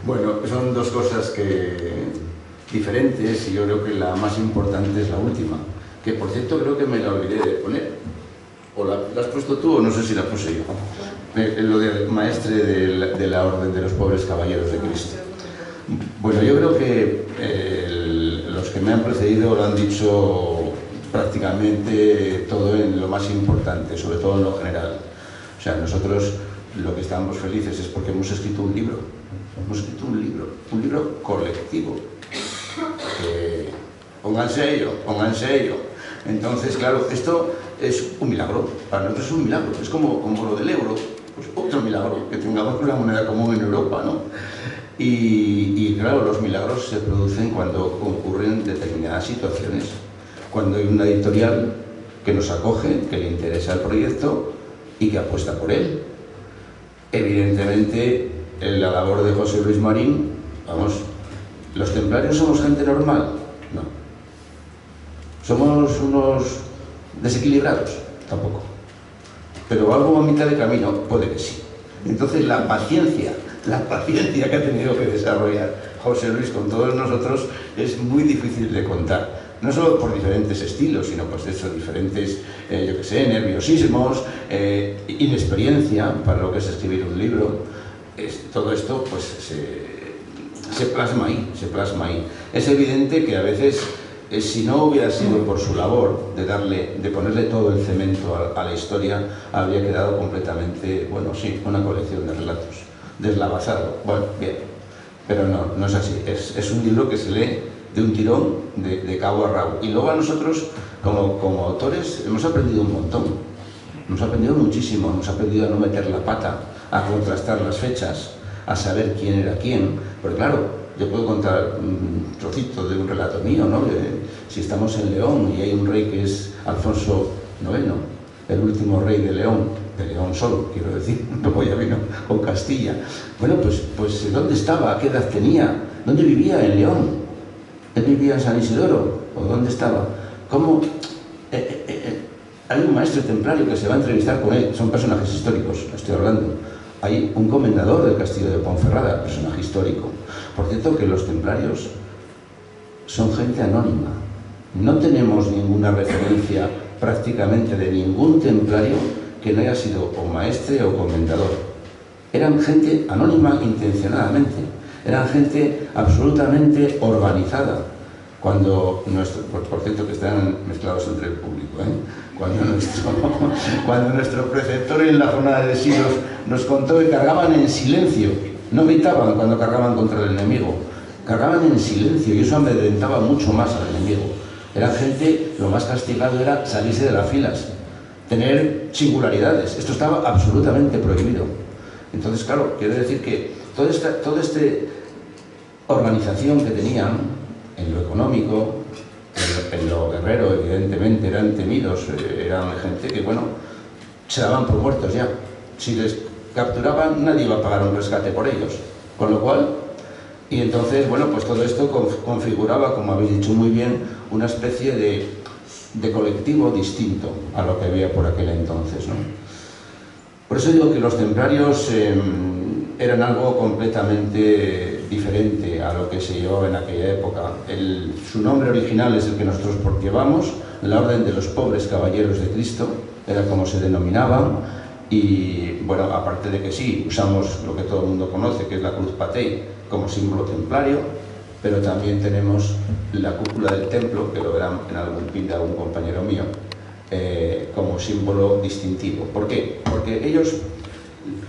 Bueno, son dos cosas diferentes y yo creo que la más importante es la última, que por cierto creo que me la olvidé de poner. ¿O la has puesto tú o no sé si la puse yo? Lo de maestre de la Orden de los Pobres Caballeros de Cristo. Bueno, yo creo que los que me han precedido lo han dicho prácticamente todo en lo más importante, sobre todo en lo general. O sea, nosotros lo que estamos felices es porque hemos escrito un libro. Hemos escrito un libro colectivo. Pónganse ello. Entonces, claro, esto es un milagro. Para nosotros es un milagro. Es como lo del euro, pues otro milagro, que tengamos una moneda común en Europa, ¿no? Y claro, los milagros se producen cuando ocurren determinadas situaciones. Cuando hay una editorial que nos acoge, que le interesa el proyecto y que apuesta por él. Evidentemente, la labor de José Luis Marín, vamos, ¿los templarios somos gente normal? No. ¿Somos unos desequilibrados? Tampoco. Pero algo a mitad de camino, puede que sí. Entonces la paciencia que ha tenido que desarrollar José Luis con todos nosotros es muy difícil de contar. No solo por diferentes estilos, sino pues de hecho diferentes, yo qué sé, nerviosismos, inexperiencia para lo que es escribir un libro. Todo esto pues se plasma ahí. Es evidente que a veces, si no hubiera sido por su labor de ponerle todo el cemento a la historia, habría quedado completamente, bueno, sí, una colección de relatos, deslavazado. Bueno, bien, pero no es así. Es un libro que se lee de un tirón, de cabo a rabo. Y luego a nosotros, como autores, hemos aprendido un montón. Hemos aprendido muchísimo. Hemos aprendido a no meter la pata, a contrastar las fechas, a saber quién era quién. Porque claro, yo puedo contar un trocito de un relato mío, ¿no? Si estamos en León y hay un rey que es Alfonso IX, el último rey de León solo, quiero decir, luego ya vino con Castilla. Bueno, pues ¿dónde estaba? ¿Qué edad tenía? ¿Dónde vivía en León? ¿Él vivía en San Isidoro? ¿O dónde estaba? ¿Cómo? Hay un maestre templario que se va a entrevistar con él, son personajes históricos, estoy hablando. Hay un comendador del castillo de Ponferrada, personaje histórico. Por cierto, que los templarios son gente anónima. No tenemos ninguna referencia prácticamente de ningún templario que no haya sido o maestre o comendador. Eran gente anónima intencionadamente. Eran gente absolutamente organizada. Cuando por cierto que están mezclados entre el público, cuando nuestro preceptor en la jornada de Silos nos contó que cargaban en silencio, no gritaban cuando cargaban contra el enemigo, cargaban en silencio, y eso amedrentaba mucho más al enemigo. Eran gente, lo más castigado era salirse de las filas, tener singularidades. Esto estaba absolutamente prohibido. Entonces, claro, quiero decir que toda esta organización que tenían en lo económico, en lo guerrero, evidentemente, eran temidos, eran gente que, bueno, se daban por muertos ya. Si les capturaban, nadie iba a pagar un rescate por ellos. Con lo cual, y entonces, bueno, pues todo esto configuraba, como habéis dicho muy bien, una especie de colectivo distinto a lo que había por aquel entonces, ¿no? Por eso digo que los templarios eran algo completamente diferente a lo que se llevaba en aquella época. Su nombre original es el que nosotros llevamos, la Orden de los Pobres Caballeros de Cristo, era como se denominaban, y bueno, aparte de que sí, usamos lo que todo el mundo conoce, que es la cruz patei, como símbolo templario, pero también tenemos la cúpula del templo, que lo verán en algún pin de algún compañero mío, como símbolo distintivo. ¿Por qué? Porque ellos,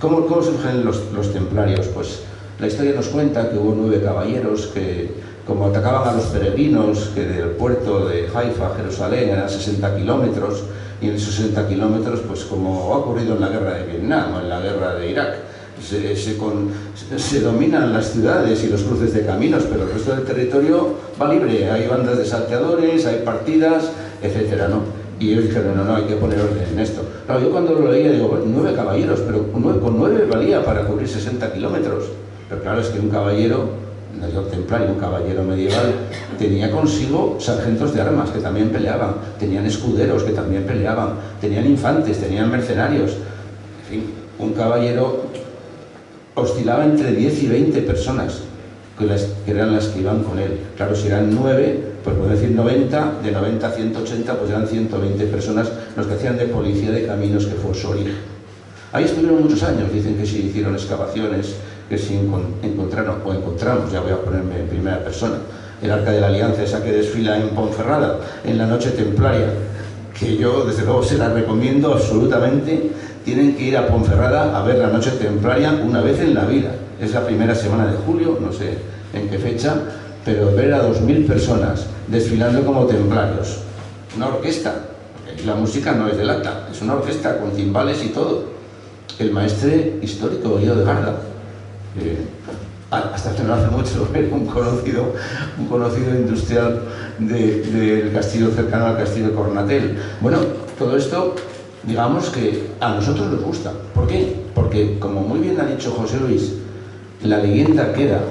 ¿cómo surgen los templarios? Pues la historia nos cuenta que hubo 9 caballeros que, como atacaban a los peregrinos, que del puerto de Haifa a Jerusalén eran 60 kilómetros, y en esos 60 kilómetros, pues como ha ocurrido en la guerra de Vietnam o en la guerra de Irak, se dominan las ciudades y los cruces de caminos, pero el resto del territorio va libre, hay bandas de salteadores, hay partidas, etcétera, ¿no? Y ellos dijeron, no, hay que poner orden en esto. Claro, yo cuando lo leía digo, 9 caballeros, pero con 9 valía para cubrir 60 kilómetros. Pero claro, es que un caballero, no digo templario, un caballero medieval, tenía consigo sargentos de armas que también peleaban, tenían escuderos que también peleaban, tenían infantes, tenían mercenarios. En fin, un caballero oscilaba entre 10 y 20 personas, que eran las que iban con él. Claro, si eran 9, pues puedo decir 90, de 90 a 180, pues eran 120 personas los que hacían de policía de caminos, que fue su origen. Ahí estuvieron muchos años, dicen que sí hicieron excavaciones, que sí encontramos, ya voy a ponerme en primera persona, el Arca de la Alianza, esa que desfila en Ponferrada, en la noche templaria, que yo desde luego se la recomiendo absolutamente. Tienen que ir a Ponferrada a ver la noche templaria una vez en la vida. Es la primera semana de julio, no sé en qué fecha, pero ver a 2000 personas desfilando como templarios. Una orquesta, porque la música no es de lata, es una orquesta con timbales y todo. El maestre histórico Guido de Garda, hasta que no hace mucho era un conocido industrial del castillo cercano al castillo de Cornatel. Bueno, todo esto, digamos que a nosotros nos gusta. ¿Por qué? Porque, como muy bien ha dicho José Luis, la leyenda queda,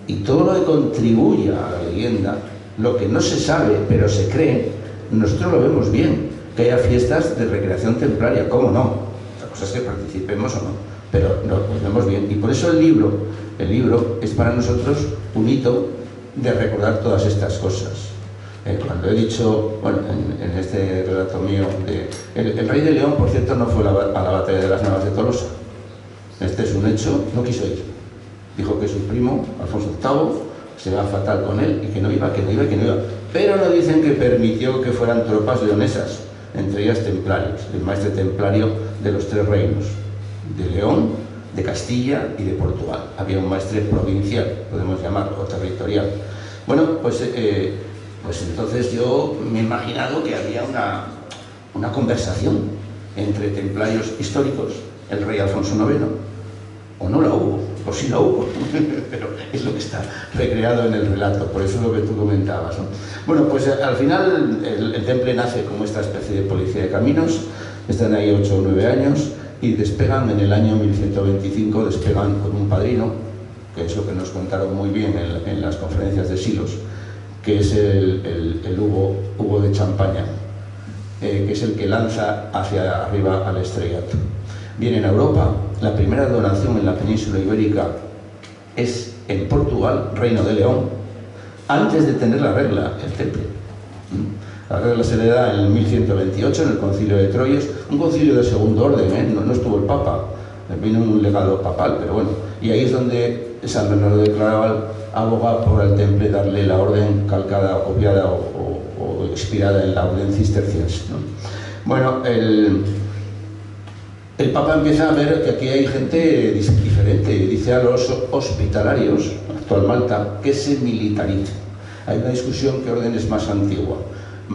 y todo lo que contribuye a la leyenda, lo que no se sabe pero se cree, nosotros lo vemos bien, que haya fiestas de recreación templaria, ¿cómo no? La cosa es que participemos o no, pero lo vemos bien, y por eso el libro es para nosotros un hito de recordar todas estas cosas. Cuando he dicho, bueno, en este relato mío, el rey de León, por cierto, no fue a la batalla de las Navas de Tolosa. Este es un hecho, no quiso ir. Dijo que su primo, Alfonso VIII, se va fatal con él y que no iba. Pero no dicen que permitió que fueran tropas leonesas, entre ellas templarios, el maestre templario de los 3 reinos, de León, de Castilla y de Portugal. Había un maestre provincial, podemos llamarlo, o territorial. Bueno, pues entonces yo me he imaginado que había una conversación entre templarios históricos, el rey Alfonso IX, o no la hubo, o sí la hubo, pero es lo que está recreado en el relato, por eso es lo que tú comentabas, ¿no? Bueno, pues al final el temple nace como esta especie de policía de caminos, están ahí 8 o 9 años y despegan en el año 1125, despegan con un padrino, que es lo que nos contaron muy bien en las conferencias de Silos, que es el Hugo de Champaña, que es el que lanza hacia arriba al estrellato. Vienen a Europa, la primera donación en la península ibérica es en Portugal, Reino de León, antes de tener la regla, el temple. La regla se le da en 1128 en el concilio de Troyes, un concilio de segundo orden, no estuvo el Papa, vino un legado papal, pero bueno, y ahí es donde San Bernardo de Claraval aboga por el temple darle la orden calcada, copiada o inspirada en la orden cisterciense, ¿no? Bueno, el Papa empieza a ver que aquí hay gente diferente y dice a los hospitalarios, actual Malta, que se militaricen. Hay una discusión que orden es más antigua.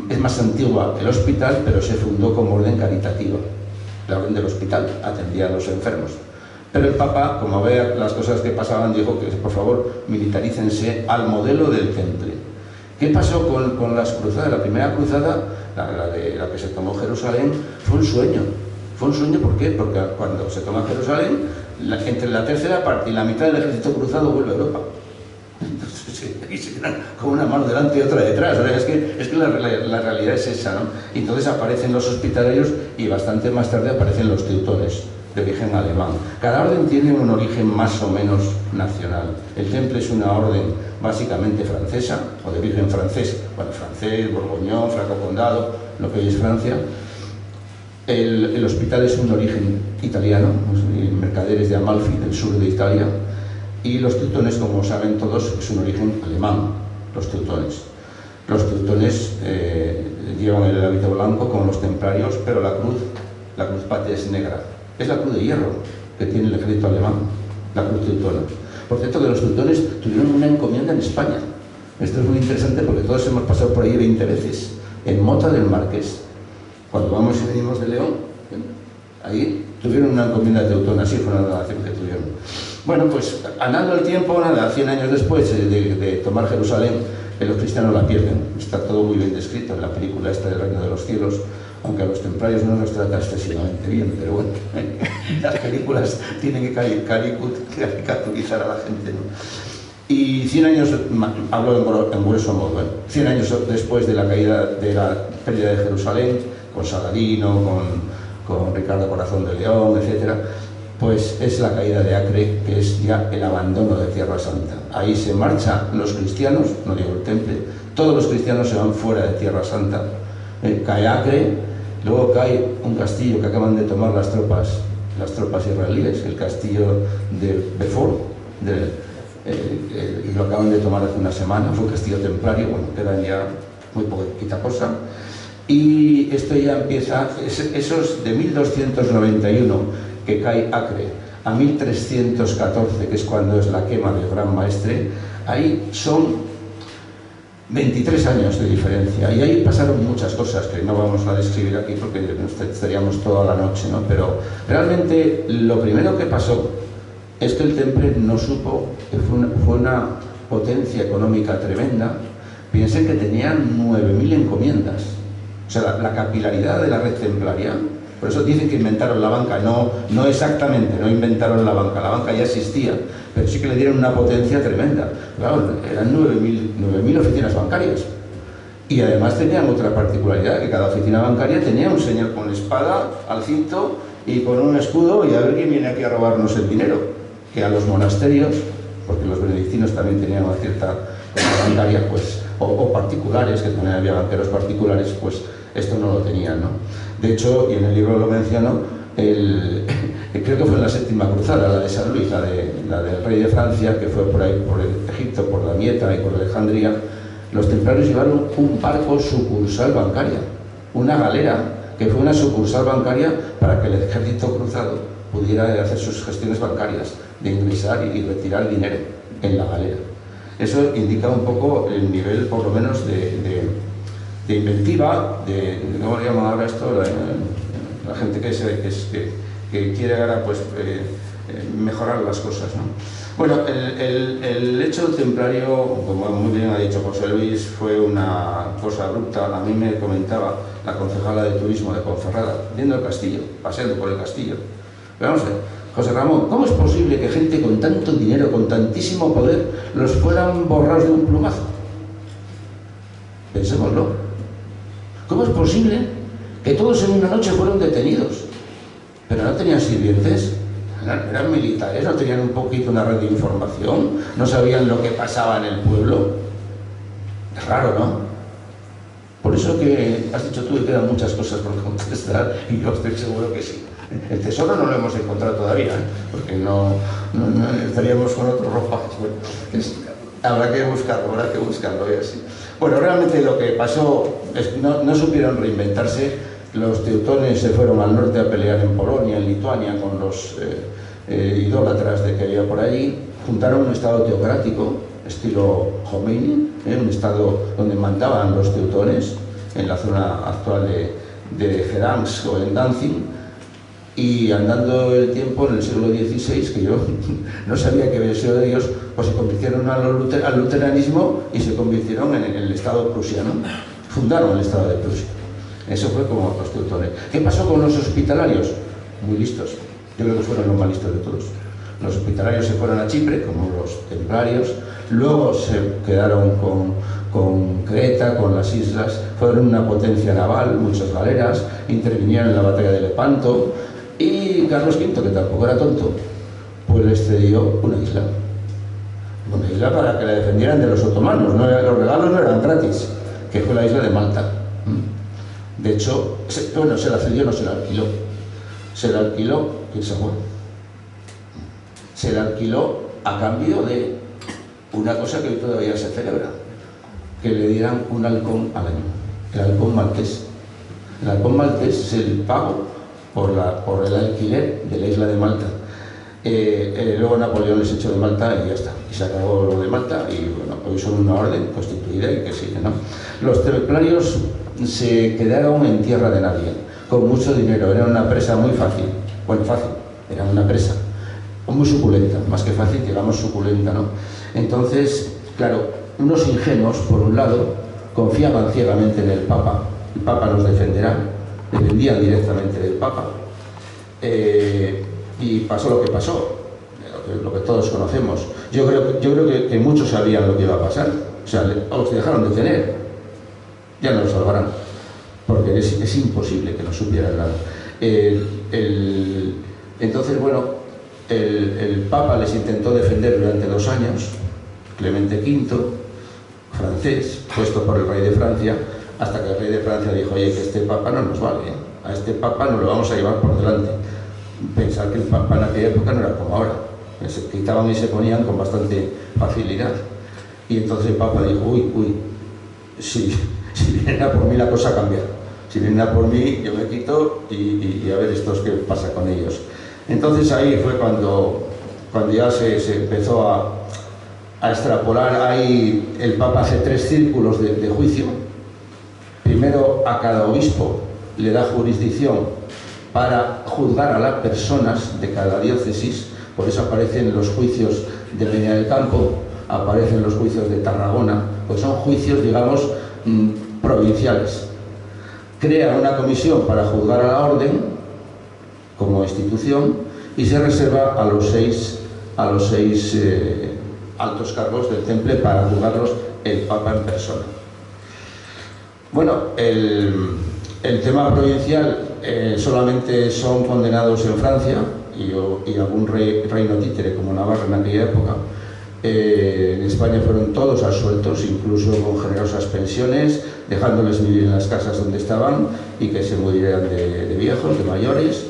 Es más antigua el hospital, pero se fundó como orden caritativa. La orden del hospital atendía a los enfermos. Pero el Papa, como ve las cosas que pasaban, dijo que por favor militarícense al modelo del Temple. ¿Qué pasó con las cruzadas? La primera cruzada, la que se tomó Jerusalén, fue un sueño. Fue un sueño, ¿por qué? Porque cuando se toma Jerusalén, entre la tercera parte y la mitad del ejército cruzado vuelve a Europa. Entonces, aquí se quedan con una mano delante y otra detrás. Es que la realidad es esa, ¿no? Y entonces aparecen los hospitalarios y bastante más tarde aparecen los teutones, de origen alemán. Cada orden tiene un origen más o menos nacional. El Temple es una orden básicamente francesa, o de origen francés, bueno, francés, borgoñón, franco-condado, lo que hoy es Francia. El hospital es un origen italiano, mercaderes de Amalfi, del sur de Italia, y los teutones, como saben todos, es un origen alemán, los teutones. Los teutones llevan el hábito blanco como los templarios, pero la cruz patria es negra. Es la cruz de hierro que tiene el ejército alemán, la cruz teutona. Por cierto, que los teutones tuvieron una encomienda en España. Esto es muy interesante porque todos hemos pasado por ahí 20 veces. En Mota del Marqués, cuando vamos y venimos de León, ahí tuvieron una encomienda teutona, así fue una donación que tuvieron. Bueno, pues andando el tiempo, nada, 100 años después de tomar Jerusalén, los cristianos la pierden. Está todo muy bien descrito en la película esta del Reino de los Cielos, aunque a los templarios no nos trata excesivamente bien, pero bueno, las películas tienen que caricaturizar a la gente, ¿no? Y 100 años, hablo en grueso modo, 100 años después de la caída, de la pérdida de Jerusalén, con Saladino, con Ricardo Corazón de León, etc., pues es la caída de Acre, que es ya el abandono de Tierra Santa. Ahí se marchan los cristianos, no digo el Temple, todos los cristianos se van fuera de Tierra Santa. Cae Acre, luego cae un castillo que acaban de tomar las tropas israelíes, el castillo de Befor, y lo acaban de tomar hace una semana. Fue un castillo templario, bueno, quedan ya muy poquita cosa. Y esto ya empieza, esos de 1291 que cae Acre a 1314, que es cuando es la quema del Gran Maestre, ahí son 23 años de diferencia, y ahí pasaron muchas cosas que no vamos a describir aquí porque estaríamos toda la noche, ¿no? Pero realmente lo primero que pasó es que el Temple no supo, que fue una potencia económica tremenda. Piensen que tenían 9.000 encomiendas, o sea, la capilaridad de la red templaria. Por eso dicen que inventaron la banca. No exactamente, no inventaron la banca ya existía, pero sí que le dieron una potencia tremenda. Claro, eran 9.000 oficinas bancarias. Y además tenían otra particularidad, que cada oficina bancaria tenía un señor con espada al cinto y con un escudo, y a ver quién viene aquí a robarnos el dinero. Que a los monasterios, porque los benedictinos también tenían una cierta cosa bancaria, pues, o particulares, que también había banqueros particulares, pues esto no lo tenían, ¿no? De hecho, y en el libro lo menciono, creo que fue en la séptima cruzada, la de San Luis, la del rey de Francia, que fue por ahí, por Egipto, por Damieta y por Alejandría. Los templarios llevaron un barco sucursal bancaria, una galera, que fue una sucursal bancaria para que el ejército cruzado pudiera hacer sus gestiones bancarias, de ingresar y retirar dinero en la galera. Eso indica un poco el nivel, por lo menos, de inventiva, ¿cómo le llaman ahora esto? La gente que quiere ahora, pues, mejorar las cosas, ¿no? Bueno, el hecho templario, como muy bien ha dicho José Luis, fue una cosa abrupta. A mí me comentaba la concejala de turismo de Ponferrada, viendo el castillo, paseando por el castillo. Pero vamos a ver, José Ramón, ¿cómo es posible que gente con tanto dinero, con tantísimo poder, los fueran borrados de un plumazo? Pensémoslo. ¿Cómo es posible que todos en una noche fueron detenidos? Pero no tenían sirvientes, eran militares, no tenían un poquito una red de información, no sabían lo que pasaba en el pueblo. Es raro, ¿no? Por eso que has dicho tú que quedan muchas cosas por contestar, y yo estoy seguro que sí. El tesoro no lo hemos encontrado todavía, porque no estaríamos con otros ropajes. Bueno, habrá que buscarlo y así. Bueno, realmente lo que pasó es que no supieron reinventarse. los teutones se fueron al norte a pelear en Polonia, en Lituania, con los idólatras de que había por allí, juntaron un estado teocrático, estilo Khomeini, un estado donde mandaban los teutones, en la zona actual de Gdansk o en Danzig, y andando el tiempo en el siglo XVI, que yo no sabía que había sido de ellos, pues se convirtieron al luteranismo y se convirtieron en el estado prusiano, fundaron el estado de Prusia. Eso fue como los teutones. ¿Qué pasó con los hospitalarios? Muy listos. Yo creo que fueron los más listos de todos. Los hospitalarios se fueron a Chipre, como los templarios, luego se quedaron con Creta, con las islas, fueron una potencia naval, muchas galeras, intervinieron en la batalla de Lepanto, y Carlos V, que tampoco era tonto, pues les cedió una isla para que la defendieran de los otomanos. Los regalos no eran gratis, que fue la isla de Malta. De hecho, se la cedió, no se la alquiló. Se la alquiló, ¿quién se fue? Se la alquiló a cambio de una cosa que hoy todavía se celebra, que le dieran un halcón al año, el halcón maltés. El halcón maltés es el pago por el alquiler de la isla de Malta. Luego Napoleón les echó de Malta y ya está, y se acabó lo de Malta, y bueno, hoy son una orden constituida y que sigue, ¿no? Los templarios se quedaron en tierra de nadie, con mucho dinero, era una presa muy fácil, bueno, fácil, era una presa muy suculenta, más que fácil, digamos suculenta, ¿no? Entonces, claro, unos ingenuos, por un lado, confiaban ciegamente en el Papa nos defenderá, dependían directamente del Papa, y pasó lo que pasó, lo que todos conocemos. Yo creo que muchos sabían lo que iba a pasar, o sea, los dejaron de tener, ya no los salvarán, porque es imposible que no supieran nada. Entonces, bueno, el Papa les intentó defender durante 2 años, Clemente V, francés, puesto por el rey de Francia, hasta que el rey de Francia dijo: oye, que este Papa no nos vale, a este Papa no lo vamos a llevar por delante. Pensar que el Papa en aquella época no era como ahora, se quitaban y se ponían con bastante facilidad. Y entonces el Papa dijo: uy, si vienen a por mí la cosa cambia, si vienen a por mí yo me quito y a ver estos qué pasa con ellos. Entonces ahí fue cuando ya se empezó a extrapolar. Ahí el Papa hace 3 círculos de juicio. Primero, a cada obispo le da jurisdicción para juzgar a las personas de cada diócesis. Por eso aparecen los juicios de Medina del Campo, aparecen los juicios de Tarragona, pues son juicios, digamos, provinciales. Crea una comisión para juzgar a la orden como institución y se reserva a los seis altos cargos del temple para juzgarlos el Papa en persona. Bueno, el tema provincial solamente son condenados en Francia y algún reino títere como Navarra en aquella época. En España fueron todos absueltos, incluso con generosas pensiones, dejándoles vivir en las casas donde estaban y que se murieran de viejos, de mayores.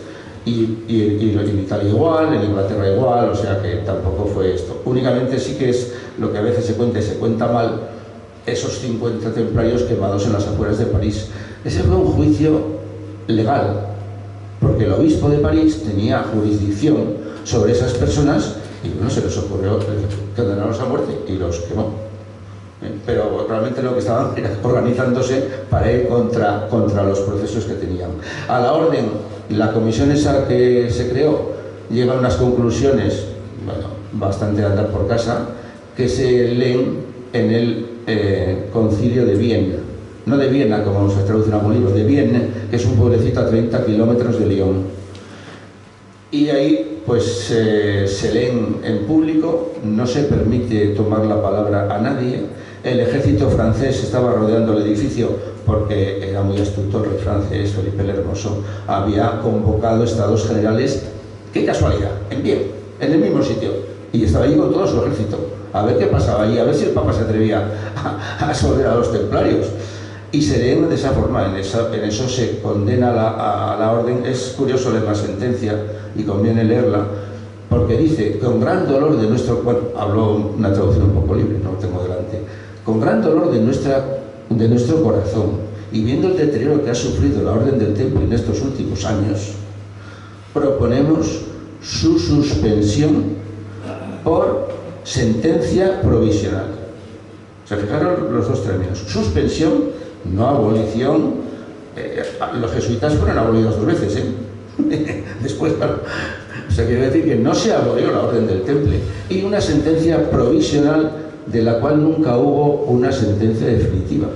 Y en Italia igual, en Inglaterra igual, o sea que tampoco fue esto. Únicamente sí que es lo que a veces se cuenta y se cuenta mal, esos 50 templarios quemados en las afueras de París. Ese fue un juicio legal, porque el obispo de París tenía jurisdicción sobre esas personas y bueno, se les ocurrió condenarlos a muerte y los quemó. Pero realmente lo que estaban era organizándose para ir contra los procesos que tenían. A la orden, la comisión esa que se creó llega a unas conclusiones, bueno, bastante a andar por casa, que se leen en el concilio de Viena. No de Viena, como se traduce en algún libro, de Viena, que es un pueblecito a 30 kilómetros de Lyon. Y ahí pues se leen en público, no se permite tomar la palabra a nadie. El ejército francés estaba rodeando el edificio porque era muy astuto el rey francés, Felipe el Hermoso, había convocado estados generales, qué casualidad, en Viena, en el mismo sitio, y estaba allí con todo su ejército, a ver qué pasaba allí, a ver si el Papa se atrevía a absolver a los templarios. Y se leen de esa forma, en eso se condena a la orden. Es curioso leer la sentencia y conviene leerla, porque dice: con gran dolor de nuestro... Bueno, hablo una traducción un poco libre, no lo tengo delante. Con gran dolor de nuestro corazón y viendo el deterioro que ha sufrido la Orden del Temple en estos últimos años, proponemos su suspensión por sentencia provisional. O sea, fijaros los dos términos. Suspensión, no abolición. Los jesuitas fueron abolidos 2 veces, Después, claro. O sea, quiere decir que no se abolió la Orden del Temple. Y una sentencia provisional de la cual nunca hubo una sentencia definitiva.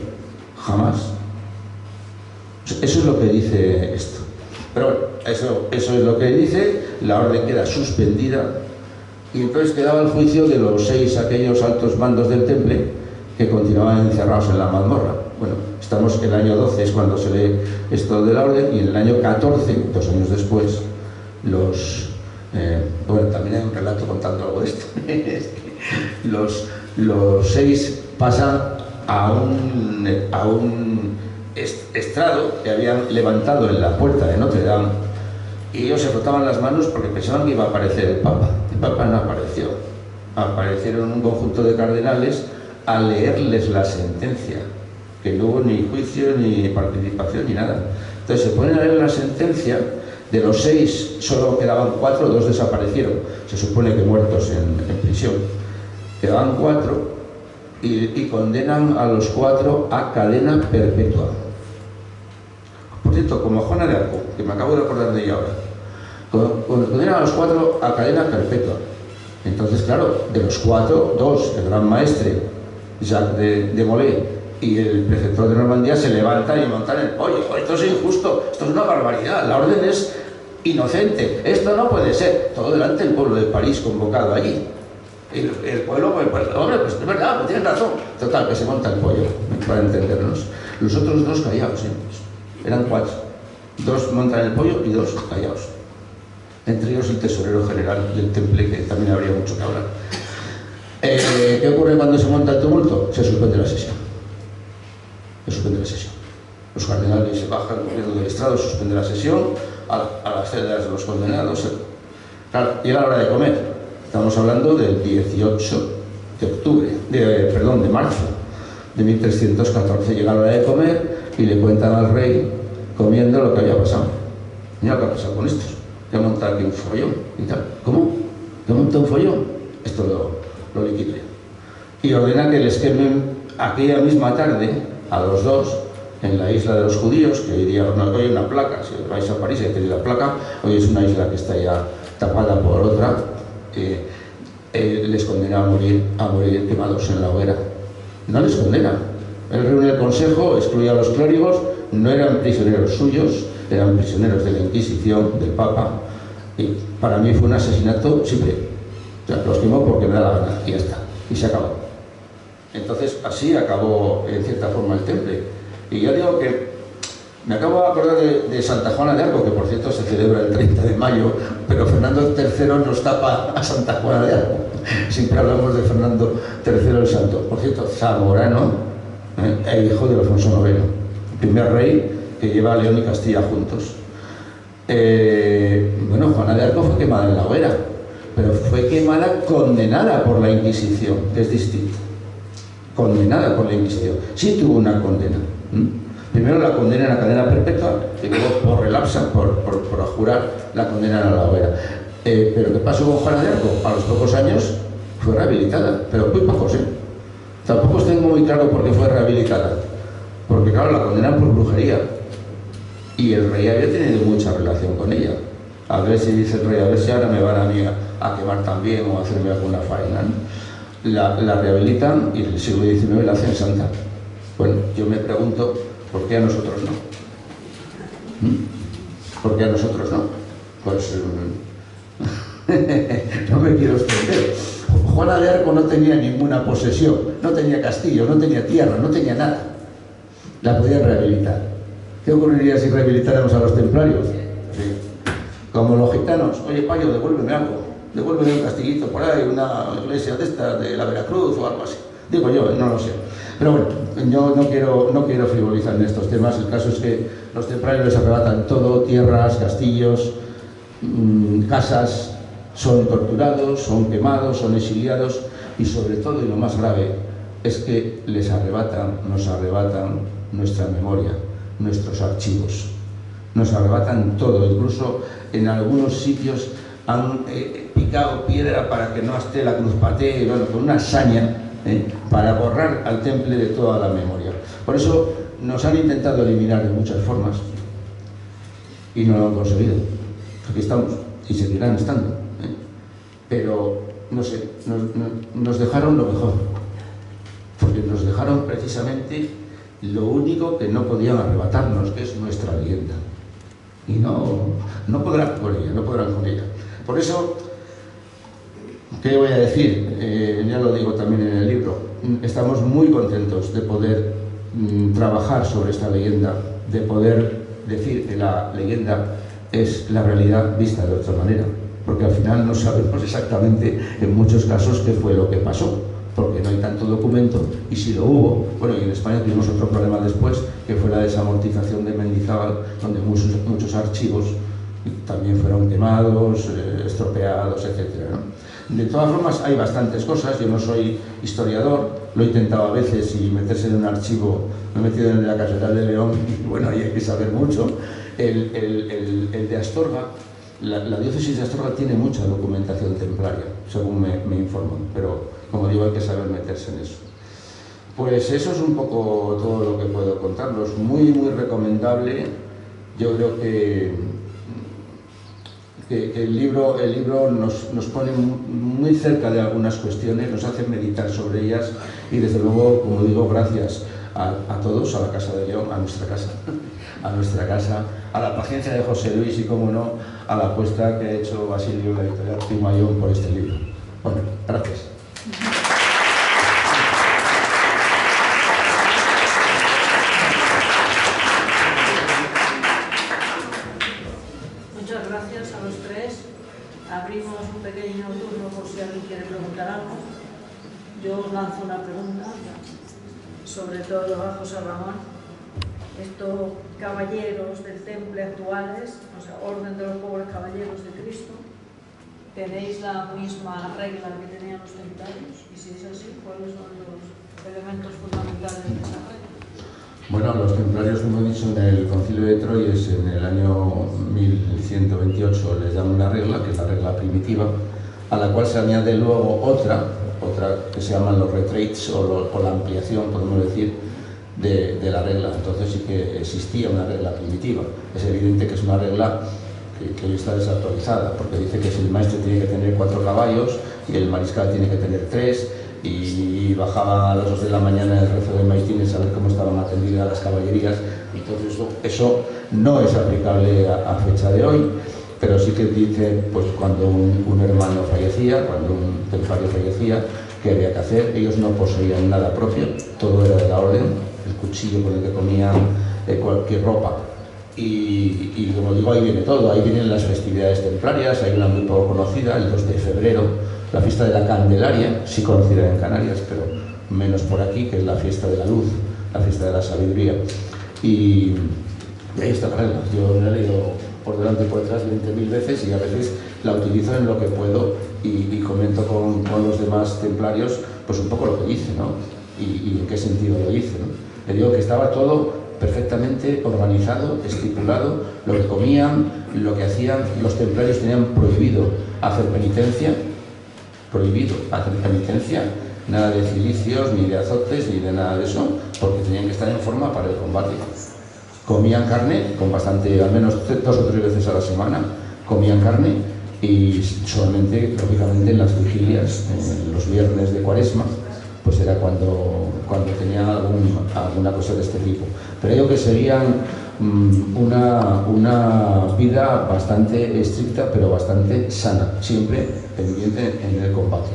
Jamás. Eso es lo que dice esto. Pero bueno, eso es lo que dice. La orden queda suspendida. Y entonces quedaba el juicio de los 6 aquellos altos mandos del Temple que continuaban encerrados en la mazmorra. Bueno, estamos en el año 12, es cuando se lee esto de la orden, y en el año 14, 2 años después, bueno, también hay un relato contando algo de esto. los 6 pasan a un estrado que habían levantado en la puerta de Notre Dame, y ellos se frotaban las manos porque pensaban que iba a aparecer el Papa. El Papa no apareció. Aparecieron un conjunto de cardenales a leerles la sentencia, que no hubo ni juicio, ni participación, ni nada. Entonces se ponen a leer la sentencia. De los 6 solo quedaban 4, 2 desaparecieron, se supone que muertos en prisión. Quedaban 4 y condenan a los 4 a cadena perpetua. Por cierto, como Juana de Arco, que me acabo de acordar de ella ahora, condenan a los 4 a cadena perpetua. Entonces, claro, de los 4, 2, el gran maestre Jacques de Molay y el preceptor de Normandía se levantan y montan el pollo. Esto es injusto, esto es una barbaridad, la orden es inocente, esto no puede ser. Todo delante del pueblo de París convocado allí. El pueblo, hombre, pues es verdad, pues tienen razón. Total, que se monta el pollo, para entendernos. Los otros 2 callados, eran 4. 2 montan el pollo y 2 callados. Entre ellos el tesorero general del Temple, que también habría mucho que hablar. ¿Qué ocurre cuando se monta el tumulto? Se suspende la sesión. Los cardenales se bajan corriendo del estrado, suspende la sesión, a las celdas de los condenados. Claro, llega la hora de comer. Estamos hablando del 18 de marzo de 1314. Llega la hora de comer y le cuentan al rey, comiendo, lo que había pasado. Mira lo que ha pasado con estos. Que ha montado aquí un follón y tal. ¿Cómo? ¿Que ha montado un follón? Esto lo liquido yo. Y ordena que les quemen aquella misma tarde a los 2 en la isla de los judíos, que hoy día no hay una placa. Si vais a París y tenéis la placa, hoy es una isla que está ya tapada por otra. Les condena a morir quemados en la hoguera. No les condena. Él reúne el consejo, excluye a los clérigos, no eran prisioneros suyos, eran prisioneros de la Inquisición, del Papa, y para mí fue un asesinato simple. O sea, los quemó porque me da la gana, y ya está, y se acabó. Entonces, así acabó en cierta forma el Temple. Y yo digo que me acabo de acordar de Santa Juana de Arco, que por cierto se celebra el 30 de mayo, pero Fernando III nos tapa a Santa Juana de Arco. Siempre hablamos de Fernando III el Santo. Por cierto, zamorano, hijo de Alfonso IX, el primer rey que lleva a León y Castilla juntos. Bueno, Juana de Arco fue quemada en la hoguera, pero fue quemada condenada por la Inquisición, que es distinto. Condenada por la Inquisición. Sí tuvo una condena. Primero la condenan a cadena perpetua, que luego por relapsa, por jurar, la condenan a la hoguera. Pero ¿qué pasó con Juana de Arco? A los pocos años fue rehabilitada, pero muy pocos, Tampoco tengo muy claro por qué fue rehabilitada. Porque claro, la condenan por brujería. Y el rey había tenido mucha relación con ella. A ver si dice el rey, a ver si ahora me van a mí a quemar también o a hacerme alguna faena, ¿no? La rehabilitan y en el siglo XIX la hacen santa. Bueno, yo me pregunto, ¿por qué a nosotros no? ¿Por qué a nosotros no? Pues no me quiero extender. Juana de Arco no tenía ninguna posesión, no tenía castillo, no tenía tierra, no tenía nada. La podían rehabilitar. ¿Qué ocurriría si rehabilitáramos a los templarios? Sí. Como los gitanos, oye Payo, devuélveme algo, devuélveme un castillito por ahí, una iglesia de estas, de la Veracruz o algo así. Digo yo, no lo sé. Pero bueno, yo no quiero frivolizar en estos temas. El caso es que los templarios les arrebatan todo, tierras, castillos, casas, son torturados, son quemados, son exiliados y sobre todo, y lo más grave, es que nos arrebatan nuestra memoria, nuestros archivos. Nos arrebatan todo, incluso en algunos sitios han picado piedra para que no esté la cruz paté, bueno, con una saña, para borrar al temple de toda la memoria. Por eso nos han intentado eliminar de muchas formas y no lo han conseguido. Aquí estamos y seguirán estando, pero no sé, nos dejaron lo mejor, porque nos dejaron precisamente lo único que no podían arrebatarnos, que es nuestra leyenda. Y no podrán con ella, no podrán con ella. Por eso, ¿qué voy a decir? Ya lo digo también en el libro, estamos muy contentos de poder trabajar sobre esta leyenda, de poder decir que la leyenda es la realidad vista de otra manera, porque al final no sabemos exactamente en muchos casos qué fue lo que pasó, porque no hay tanto documento, y si lo hubo, bueno, y en España tuvimos otro problema después, que fue la desamortización de Mendizábal, donde muchos archivos también fueron quemados, estropeados, etc., ¿no? De todas formas, hay bastantes cosas. Yo no soy historiador, lo he intentado a veces, y meterse en un archivo, me he metido en la Catedral de León, y bueno, ahí hay que saber mucho. El de Astorga, la diócesis de Astorga tiene mucha documentación templaria, según me informan, pero como digo, hay que saber meterse en eso. Pues eso es un poco todo lo que puedo contaros. Muy recomendable. Yo creo que el libro nos pone muy cerca de algunas cuestiones, nos hace meditar sobre ellas, y desde luego, como digo, gracias a todos, a la Casa de León, a nuestra casa, a la paciencia de José Luis y, como no, a la apuesta que ha hecho Basilio, la editorial Pigmalión, por este libro. Bueno, gracias. Muchas gracias a los tres. Abrimos un pequeño turno por si alguien quiere preguntar algo. Yo os lanzo una pregunta, sobre todo a José Ramón. Estos caballeros del temple actuales, o sea, Orden de los Pobres Caballeros de Cristo, ¿tenéis la misma regla que tenían los templarios? Y si es así, ¿cuáles son los elementos fundamentales de esa regla? Bueno, los templarios, como he dicho, en el Concilio de Troyes, en el año 1128, les dan una regla, que es la regla primitiva, a la cual se añade luego otra que se llaman los retraits, o la ampliación, podemos decir, de la regla. Entonces sí que existía una regla primitiva. Es evidente que es una regla que hoy está desactualizada, porque dice que si el maestre tiene que tener 4 caballos y el mariscal tiene que tener 3, y bajaba a las 2 de la mañana el rezo de maitines a ver cómo estaban atendidas las caballerías. Entonces eso no es aplicable a fecha de hoy, pero sí que dice, pues cuando un hermano fallecía, cuando un templario fallecía, qué había que hacer. Ellos no poseían nada propio, todo era de la orden, el cuchillo con el que comían, cualquier ropa. Y como digo, ahí viene todo, ahí vienen las festividades templarias. Hay una muy poco conocida, el 2 de febrero, la fiesta de la Candelaria, sí conocida en Canarias, pero menos por aquí, que es la fiesta de la luz, la fiesta de la sabiduría. Y ahí está la regla. Yo la he leído por delante y por detrás 20.000 veces, y a veces la utilizo en lo que puedo, y comento con los demás templarios pues un poco lo que dice, ¿no? Y en qué sentido lo dice, ¿no? Le digo que estaba todo perfectamente organizado, estipulado, lo que comían, lo que hacían. Los templarios tenían prohibido hacer penitencia, nada de cilicios, ni de azotes, ni de nada de eso, porque tenían que estar en forma para el combate. Comían carne, con bastante, al menos 2 o 3 veces a la semana, comían carne, y solamente, lógicamente, en las vigilias, en los viernes de Cuaresma, pues era cuando tenían alguna cosa de este tipo. Pero ellos que seguían una vida bastante estricta, pero bastante sana, siempre pendiente en el combate.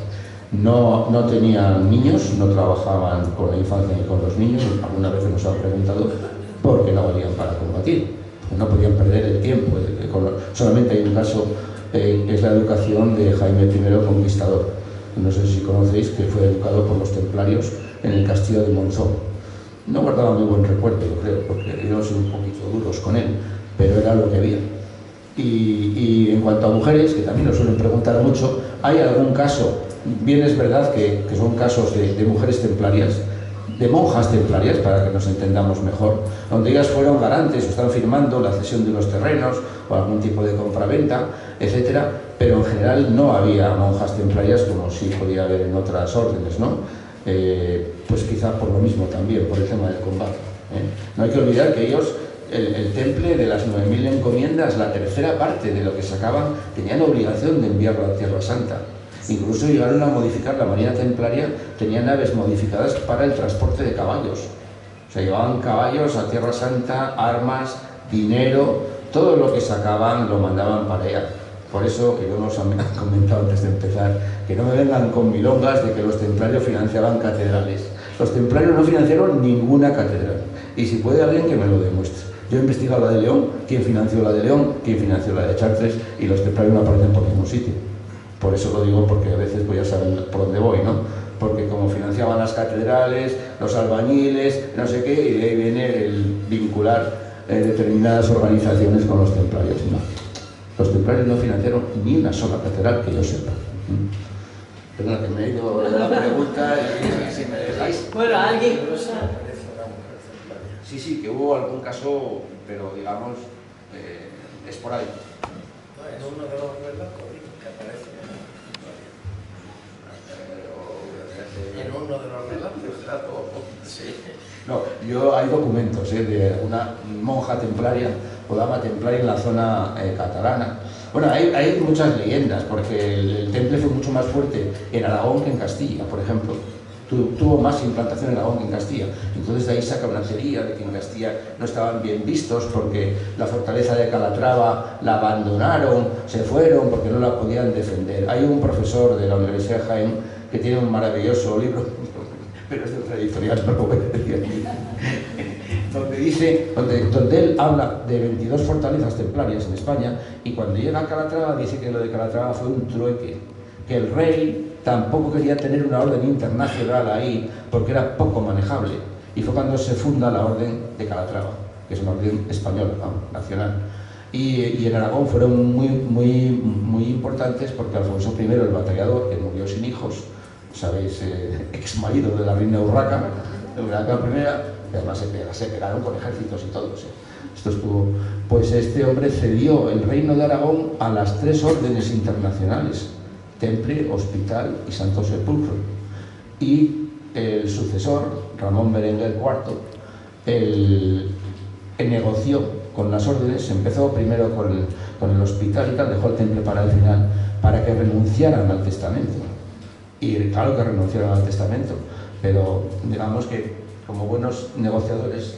No tenían niños, no trabajaban con la infancia ni con los niños. Alguna vez nos han preguntado por qué no valían para combatir, no podían perder el tiempo. Solamente hay un caso, es la educación de Jaime I Conquistador. No sé si conocéis, que fue educado por los templarios en el castillo de Monzón. No guardaba muy buen recuerdo, yo creo, porque ellos son un poquito duros con él, pero era lo que había. Y en cuanto a mujeres, que también nos suelen preguntar mucho, ¿hay algún caso? Bien, es verdad que son casos de mujeres templarias, de monjas templarias, para que nos entendamos mejor, donde ellas fueron garantes o están firmando la cesión de unos terrenos o algún tipo de compraventa, etcétera, pero en general no había monjas templarias como sí podía haber en otras órdenes, ¿no? Pues quizá por lo mismo también, por el tema del combate. No hay que olvidar que ellos, el temple de las 9.000 encomiendas, la tercera parte de lo que sacaban, tenían obligación de enviarlo a Tierra Santa. Incluso llegaron a modificar, la marina templaria tenía naves modificadas para el transporte de caballos. O sea, llevaban caballos a Tierra Santa, armas, dinero, todo lo que sacaban lo mandaban para allá. Por eso, que yo nos han comentado antes de empezar, que no me vengan con milongas de que los templarios financiaban catedrales. Los templarios no financiaron ninguna catedral. Y si puede alguien que me lo demuestre. Yo he investigado la de León, quién financió la de León, quién financió la de Chartres, y los templarios no aparecen por ningún sitio. Por eso lo digo, porque a veces pues ya saben por dónde voy, ¿no? Porque como financiaban las catedrales, los albañiles, no sé qué, y de ahí viene el vincular determinadas organizaciones con los templarios. No. Los templarios no financiaron ni una sola catedral que yo sepa. Perdona, que me he ido de la pregunta y si me dejáis. Bueno, alguien. Sí, que hubo algún caso, pero digamos, esporádico. En uno de los relatos que aparece en uno de los relatos, sí. No, hay documentos de una monja templaria o dama templaria en la zona catalana. Bueno, hay muchas leyendas, porque el temple fue mucho más fuerte en Aragón que en Castilla, por ejemplo. Tuvo más implantación en Aragón que en Castilla. Entonces de ahí saca una teoría de que en Castilla no estaban bien vistos porque la fortaleza de Calatrava la abandonaron, se fueron porque no la podían defender. Hay un profesor de la Universidad de Jaén que tiene un maravilloso libro, pero es de otra editorial, no lo voy a decir aquí, donde él habla de 22 fortalezas templarias en España, y cuando llega a Calatrava dice que lo de Calatrava fue un trueque, que el rey tampoco quería tener una orden internacional ahí porque era poco manejable, y fue cuando se funda la Orden de Calatrava, que es una orden española, nacional. Y en Aragón fueron muy importantes porque Alfonso I, el batallador, que murió sin hijos, sabéis, ex marido de la reina Urraca I, que además se pegaron con ejércitos y todo. Esto estuvo, pues este hombre cedió el reino de Aragón a las 3 órdenes internacionales: Temple, Hospital y Santo Sepulcro. Y el sucesor, Ramón Berenguer IV, negoció con las órdenes, empezó primero con el Hospital y tal, dejó el Temple para el final, para que renunciaran al testamento. Y claro que renunciaron al testamento, pero digamos que como buenos negociadores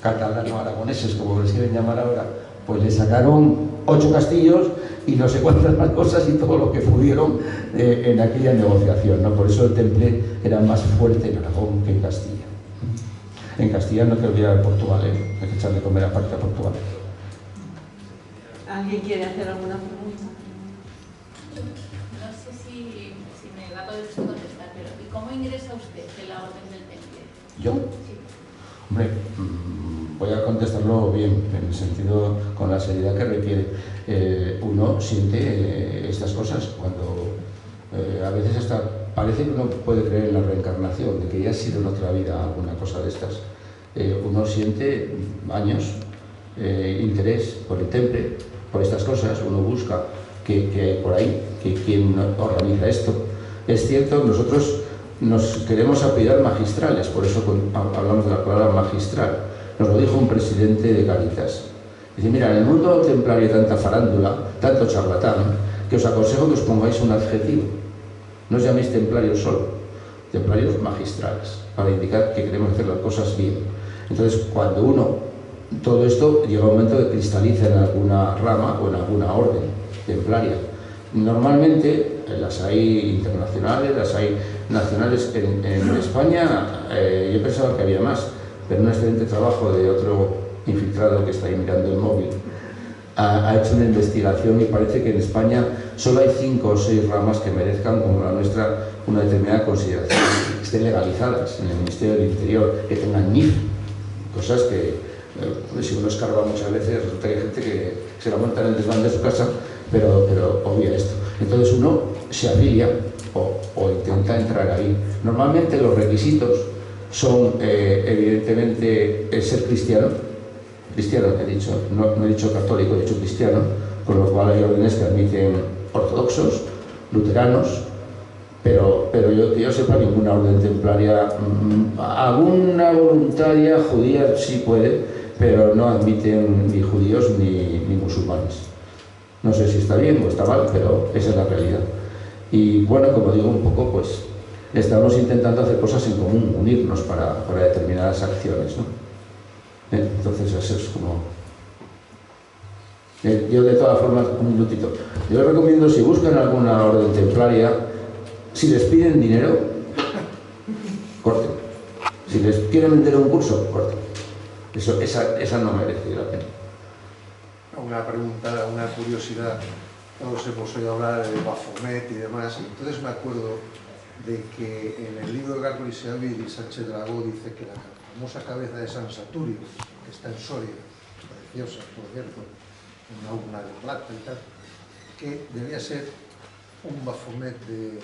catalano-aragoneses, como les quieren llamar ahora, pues le sacaron 8 castillos y no sé cuántas más cosas y todo lo que pudieron en aquella negociación, ¿no? Por eso el temple era más fuerte en Aragón que en Castilla. En Castilla no te olvides de Portugal, hay que echarle comer aparte a Portugal. ¿Alguien quiere hacer alguna pregunta? No sé si me va a poder usted contestar, pero ¿y cómo ingresa usted en la Orden del Temple? ¿Yo? Sí. Hombre, voy a contestarlo bien, en el sentido, con la seriedad que requiere. Uno siente estas cosas cuando a veces hasta parece que uno puede creer en la reencarnación, de que ya ha sido en otra vida alguna cosa de estas. Uno siente años, interés por el temple, por estas cosas, uno busca que por ahí, que quien organiza esto. Es cierto, nosotros nos queremos apellidar magistrales, por eso hablamos de la palabra magistral. Nos lo dijo un presidente de Cáritas. Dice, mira, en el mundo templario hay tanta farándula, tanto charlatán, que os aconsejo que os pongáis un adjetivo. No os llaméis templarios solo, templarios magistrales, para indicar que queremos hacer las cosas bien. Entonces, cuando todo esto llega a un momento que cristaliza en alguna rama o en alguna orden templaria. Normalmente las hay internacionales, las hay nacionales. En España yo pensaba que había más, pero un excelente trabajo de otro infiltrado que está ahí mirando el móvil ha hecho una investigación y parece que en España solo hay 5 o 6 ramas que merezcan, como la nuestra, una determinada consideración, que estén legalizadas en el Ministerio del Interior, que tengan NIF, cosas que si uno escarba muchas veces resulta que hay gente que se la monta en el desván de su casa, pero obvia esto. Entonces uno se afilia o intenta entrar ahí. Normalmente los requisitos son evidentemente el ser cristiano he dicho, no he dicho católico, he dicho cristiano, con lo cual hay órdenes que admiten ortodoxos, luteranos, pero yo sepa ninguna orden templaria, alguna voluntaria judía sí puede, pero no admiten ni judíos ni musulmanes. No sé si está bien o está mal, pero esa es la realidad. Y bueno, como digo, un poco pues estamos intentando hacer cosas en común, unirnos para determinadas acciones, ¿no? Entonces eso es como... Yo de todas formas, un minutito, yo les recomiendo, si buscan alguna orden templaria, si les piden dinero, corten. Si les quieren vender un curso, corten. Esa no merece la pena. Una pregunta, una curiosidad. Todos hemos oído hablar de Baphomet y demás. Entonces me acuerdo de que en el libro de Gárgoles y David, Sánchez Dragó dice que la famosa cabeza de San Saturio, que está en Soria, preciosa, por cierto, una de plata y tal, que debía ser un Baphomet de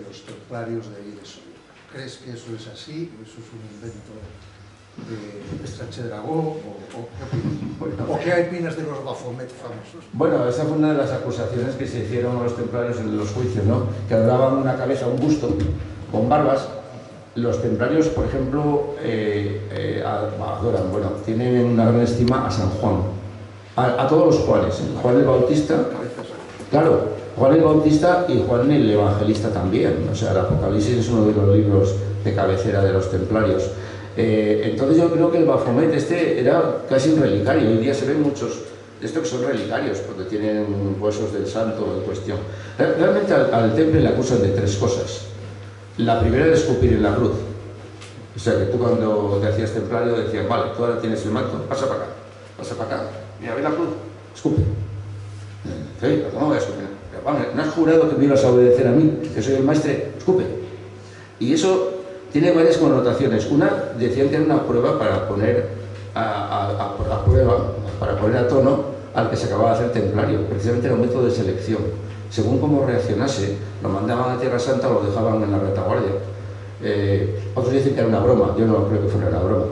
los templarios de ahí de Soria. ¿Crees que eso es así? ¿Eso es un invento de Sánchez Dragó? ¿O qué opinas de los Baphomet famosos? Bueno, esa fue una de las acusaciones que se hicieron a los templarios en los juicios, ¿no? Que adoraban una cabeza, un busto, con barbas. Los templarios, por ejemplo, adoran, bueno, tienen una gran estima a San Juan, a todos los Juanes, Juan el Bautista, claro, Juan el Bautista y Juan el Evangelista también, o sea, el Apocalipsis es uno de los libros de cabecera de los templarios. Entonces yo creo que el Baphomet era casi un relicario. Hoy día se ven muchos de estos que son relicarios porque tienen huesos del santo en cuestión. Realmente al temple le acusan de tres cosas. La primera es escupir en la cruz. O sea que tú cuando te hacías templario decías, vale, tú ahora tienes el manto, pasa para acá, mira, ve la cruz, escupe. Sí, ¿cómo voy a escupir? ¿No has jurado que me ibas a obedecer a mí, que soy el maestre? Escupe. Y eso tiene varias connotaciones. Una, decían que era una prueba para poner a prueba, para poner a tono al que se acababa de hacer templario. Precisamente era un método de selección. Según cómo reaccionase, lo mandaban a Tierra Santa o lo dejaban en la retaguardia. Otros dicen que era una broma, yo no creo que fuera una broma.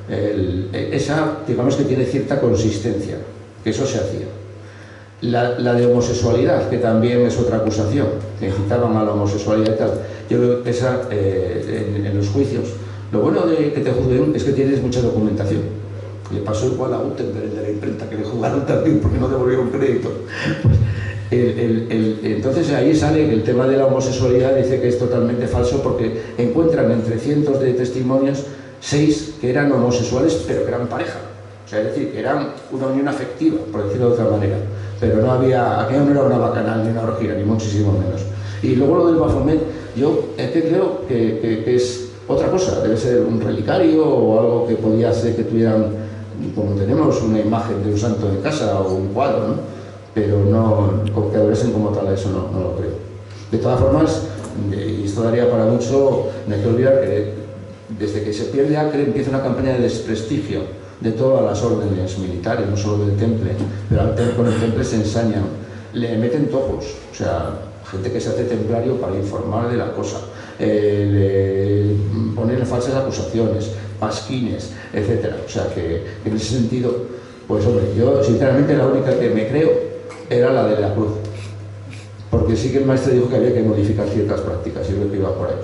Esa, digamos que tiene cierta consistencia, que eso se hacía. La de homosexualidad, que también es otra acusación, que incitaban a la homosexualidad y tal. Yo creo que esa, en los juicios, lo bueno de que te juzguen es que tienes mucha documentación. Le pasó igual a Gutenberg, el de la imprenta, que le juzgaron también porque no devolvieron crédito. Pues, entonces ahí sale que el tema de la homosexualidad dice que es totalmente falso porque encuentran entre cientos de testimonios 6 que eran homosexuales pero que eran pareja. O sea, es decir, que eran una unión afectiva, por decirlo de otra manera. Pero no había, aquello no era una bacanal ni una orgía, ni muchísimo menos. Y luego lo del Baphomet, yo creo que es otra cosa, debe ser un relicario o algo que podía ser que tuvieran, como tenemos una imagen de un santo en casa o un cuadro, ¿no? Pero no, que adorasen como tal, eso no lo creo. De todas formas, y esto daría para mucho, no hay que olvidar que desde que se pierde Acre empieza una campaña de desprestigio de todas las órdenes militares, no solo del temple, pero con el temple se ensañan, le meten topos, o sea, gente que se hace templario para informar de la cosa, le ponen falsas acusaciones, pasquines, etc. O sea que en ese sentido, pues hombre, yo sinceramente la única que me creo era la de la cruz, porque sí que el maestro dijo que había que modificar ciertas prácticas, y yo creo que iba por ahí.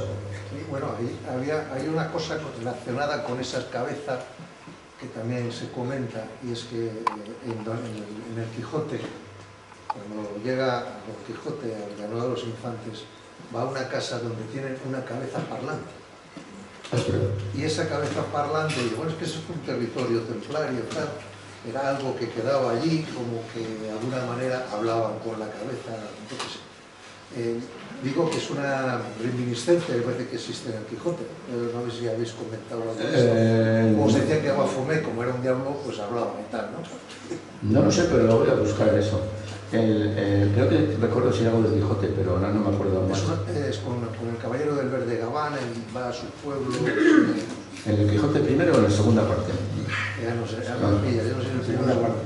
Y bueno, hay una cosa relacionada con esas cabezas que también se comenta, y es que en el Quijote, cuando llega Don Quijote al Llano de los Infantes, va a una casa donde tienen una cabeza parlante. Y esa cabeza parlante, bueno, es que eso es un territorio templario, tal. Era algo que quedaba allí, como que de alguna manera hablaban con la cabeza. Entonces, digo que es una reminiscencia que parece que existe en el Quijote. No sé si habéis comentado algo de esto. Como se decía que Baphomet, como era un diablo, pues hablaba y tal, ¿no? No lo sé, pero lo voy a buscar eso. Creo que recuerdo si algo del Quijote, pero ahora no me acuerdo más. Es con el caballero del verde gabán, él va a su pueblo. ¿En el Quijote primero o en la segunda parte? Ya no sé, ya no sé, en la segunda parte.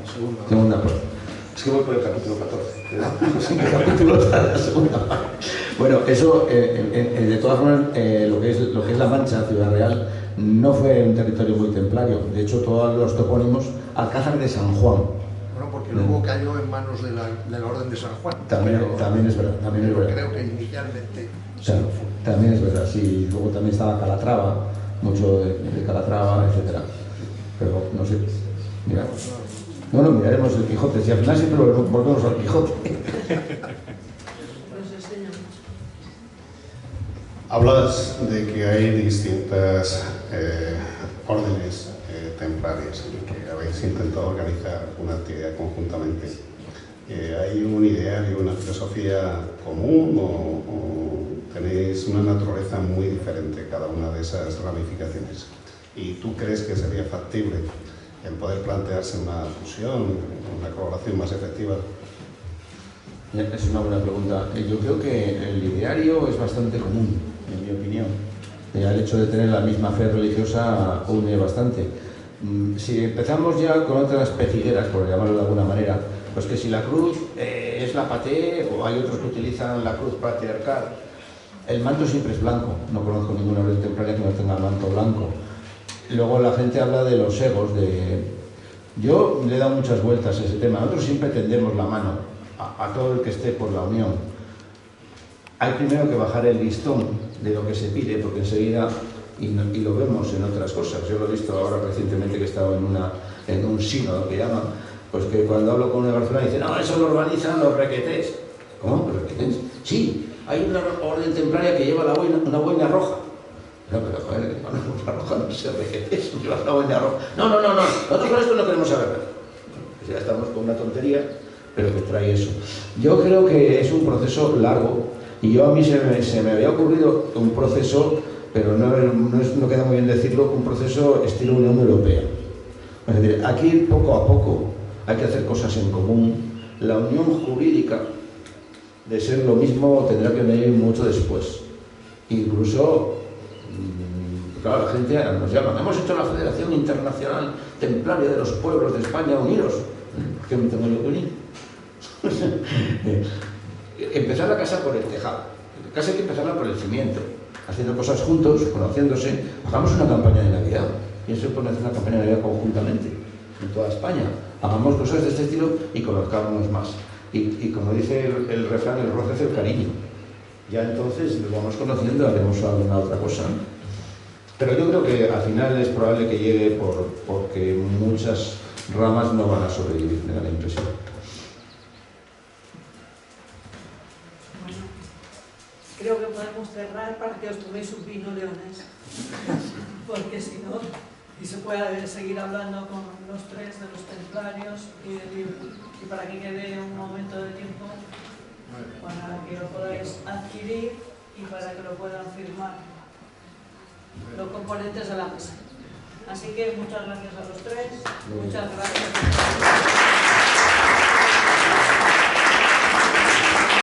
Segunda parte. Es que voy por el capítulo 14. ¿En qué capítulo está la segunda parte? Bueno, eso, de todas formas, lo que es La Mancha, Ciudad Real, no fue un territorio muy templario. De hecho, todos los topónimos, Alcázar de San Juan. Bueno, porque luego cayó en manos de la Orden de San Juan. También es verdad. Creo que inicialmente O sea, también es verdad, sí. Luego también estaba Calatrava, mucho de Calatrava, etc. Pero no sé. Mira. Bueno, miraremos el Quijote. Si al final siempre volvemos al Quijote. Hablas de que hay distintas órdenes templarias y que habéis intentado organizar una actividad conjuntamente. ¿Hay un ideal y una filosofía común o tenéis una naturaleza muy diferente cada una de esas ramificaciones? ¿Y tú crees que sería factible el poder plantearse una fusión, una colaboración más efectiva? Es una buena pregunta. Yo creo que el ideario es bastante común, en mi opinión. El hecho de tener la misma fe religiosa une bastante. Si empezamos ya con otras pejigueras, por llamarlo de alguna manera, pues que si la cruz es la paté, o hay otros que utilizan la cruz patriarcal, el manto siempre es blanco. No conozco ninguna orden templaria que no tenga manto blanco. Luego la gente habla de los egos, yo le he dado muchas vueltas a ese tema. Nosotros siempre tendemos la mano a todo el que esté por la unión. Hay primero que bajar el listón de lo que se pide, porque enseguida, y lo vemos en otras cosas, yo lo he visto ahora recientemente que he estado en un sínodo que llaman, pues que cuando hablo con una persona dicen, no, eso lo organizan los requetés. ¿Cómo? ¿Los requetés? Sí, hay una orden templaria que lleva una boina roja. No, pero joder, una boina roja no se requetés, lleva una boina roja. No, nosotros con esto no queremos saber nada. Pues ya estamos con una tontería, pero que trae eso. Yo creo que es un proceso largo, y a mí se me había ocurrido un proceso, pero no queda muy bien decirlo, un proceso estilo Unión Europea. Es decir, aquí poco a poco hay que hacer cosas en común. La unión jurídica, de ser lo mismo, tendrá que venir mucho después. Incluso, claro, la gente nos llama, hemos hecho la Federación Internacional Templaria de los Pueblos de España Unidos. ¿Por qué me tengo yo que unir? Empezar la casa por el tejado. La casa hay que empezarla por el cimiento, haciendo cosas juntos, conociéndose. Hagamos una campaña de Navidad. Y eso se puede hacer una campaña de Navidad conjuntamente en toda España. Hagamos cosas de este estilo y conozcámonos más. Y como dice el refrán, el roce hace el cariño. Ya entonces nos vamos conociendo, haremos alguna otra cosa. Pero yo creo que al final es probable que llegue porque muchas ramas no van a sobrevivir, me da la impresión. Creo que podemos cerrar para que os toméis un vino leonés, porque si no, y se puede seguir hablando con los tres de los templarios y del libro, y para que quede un momento de tiempo para que lo podáis adquirir y para que lo puedan firmar los componentes de la mesa. Así que muchas gracias a los tres, muchas gracias.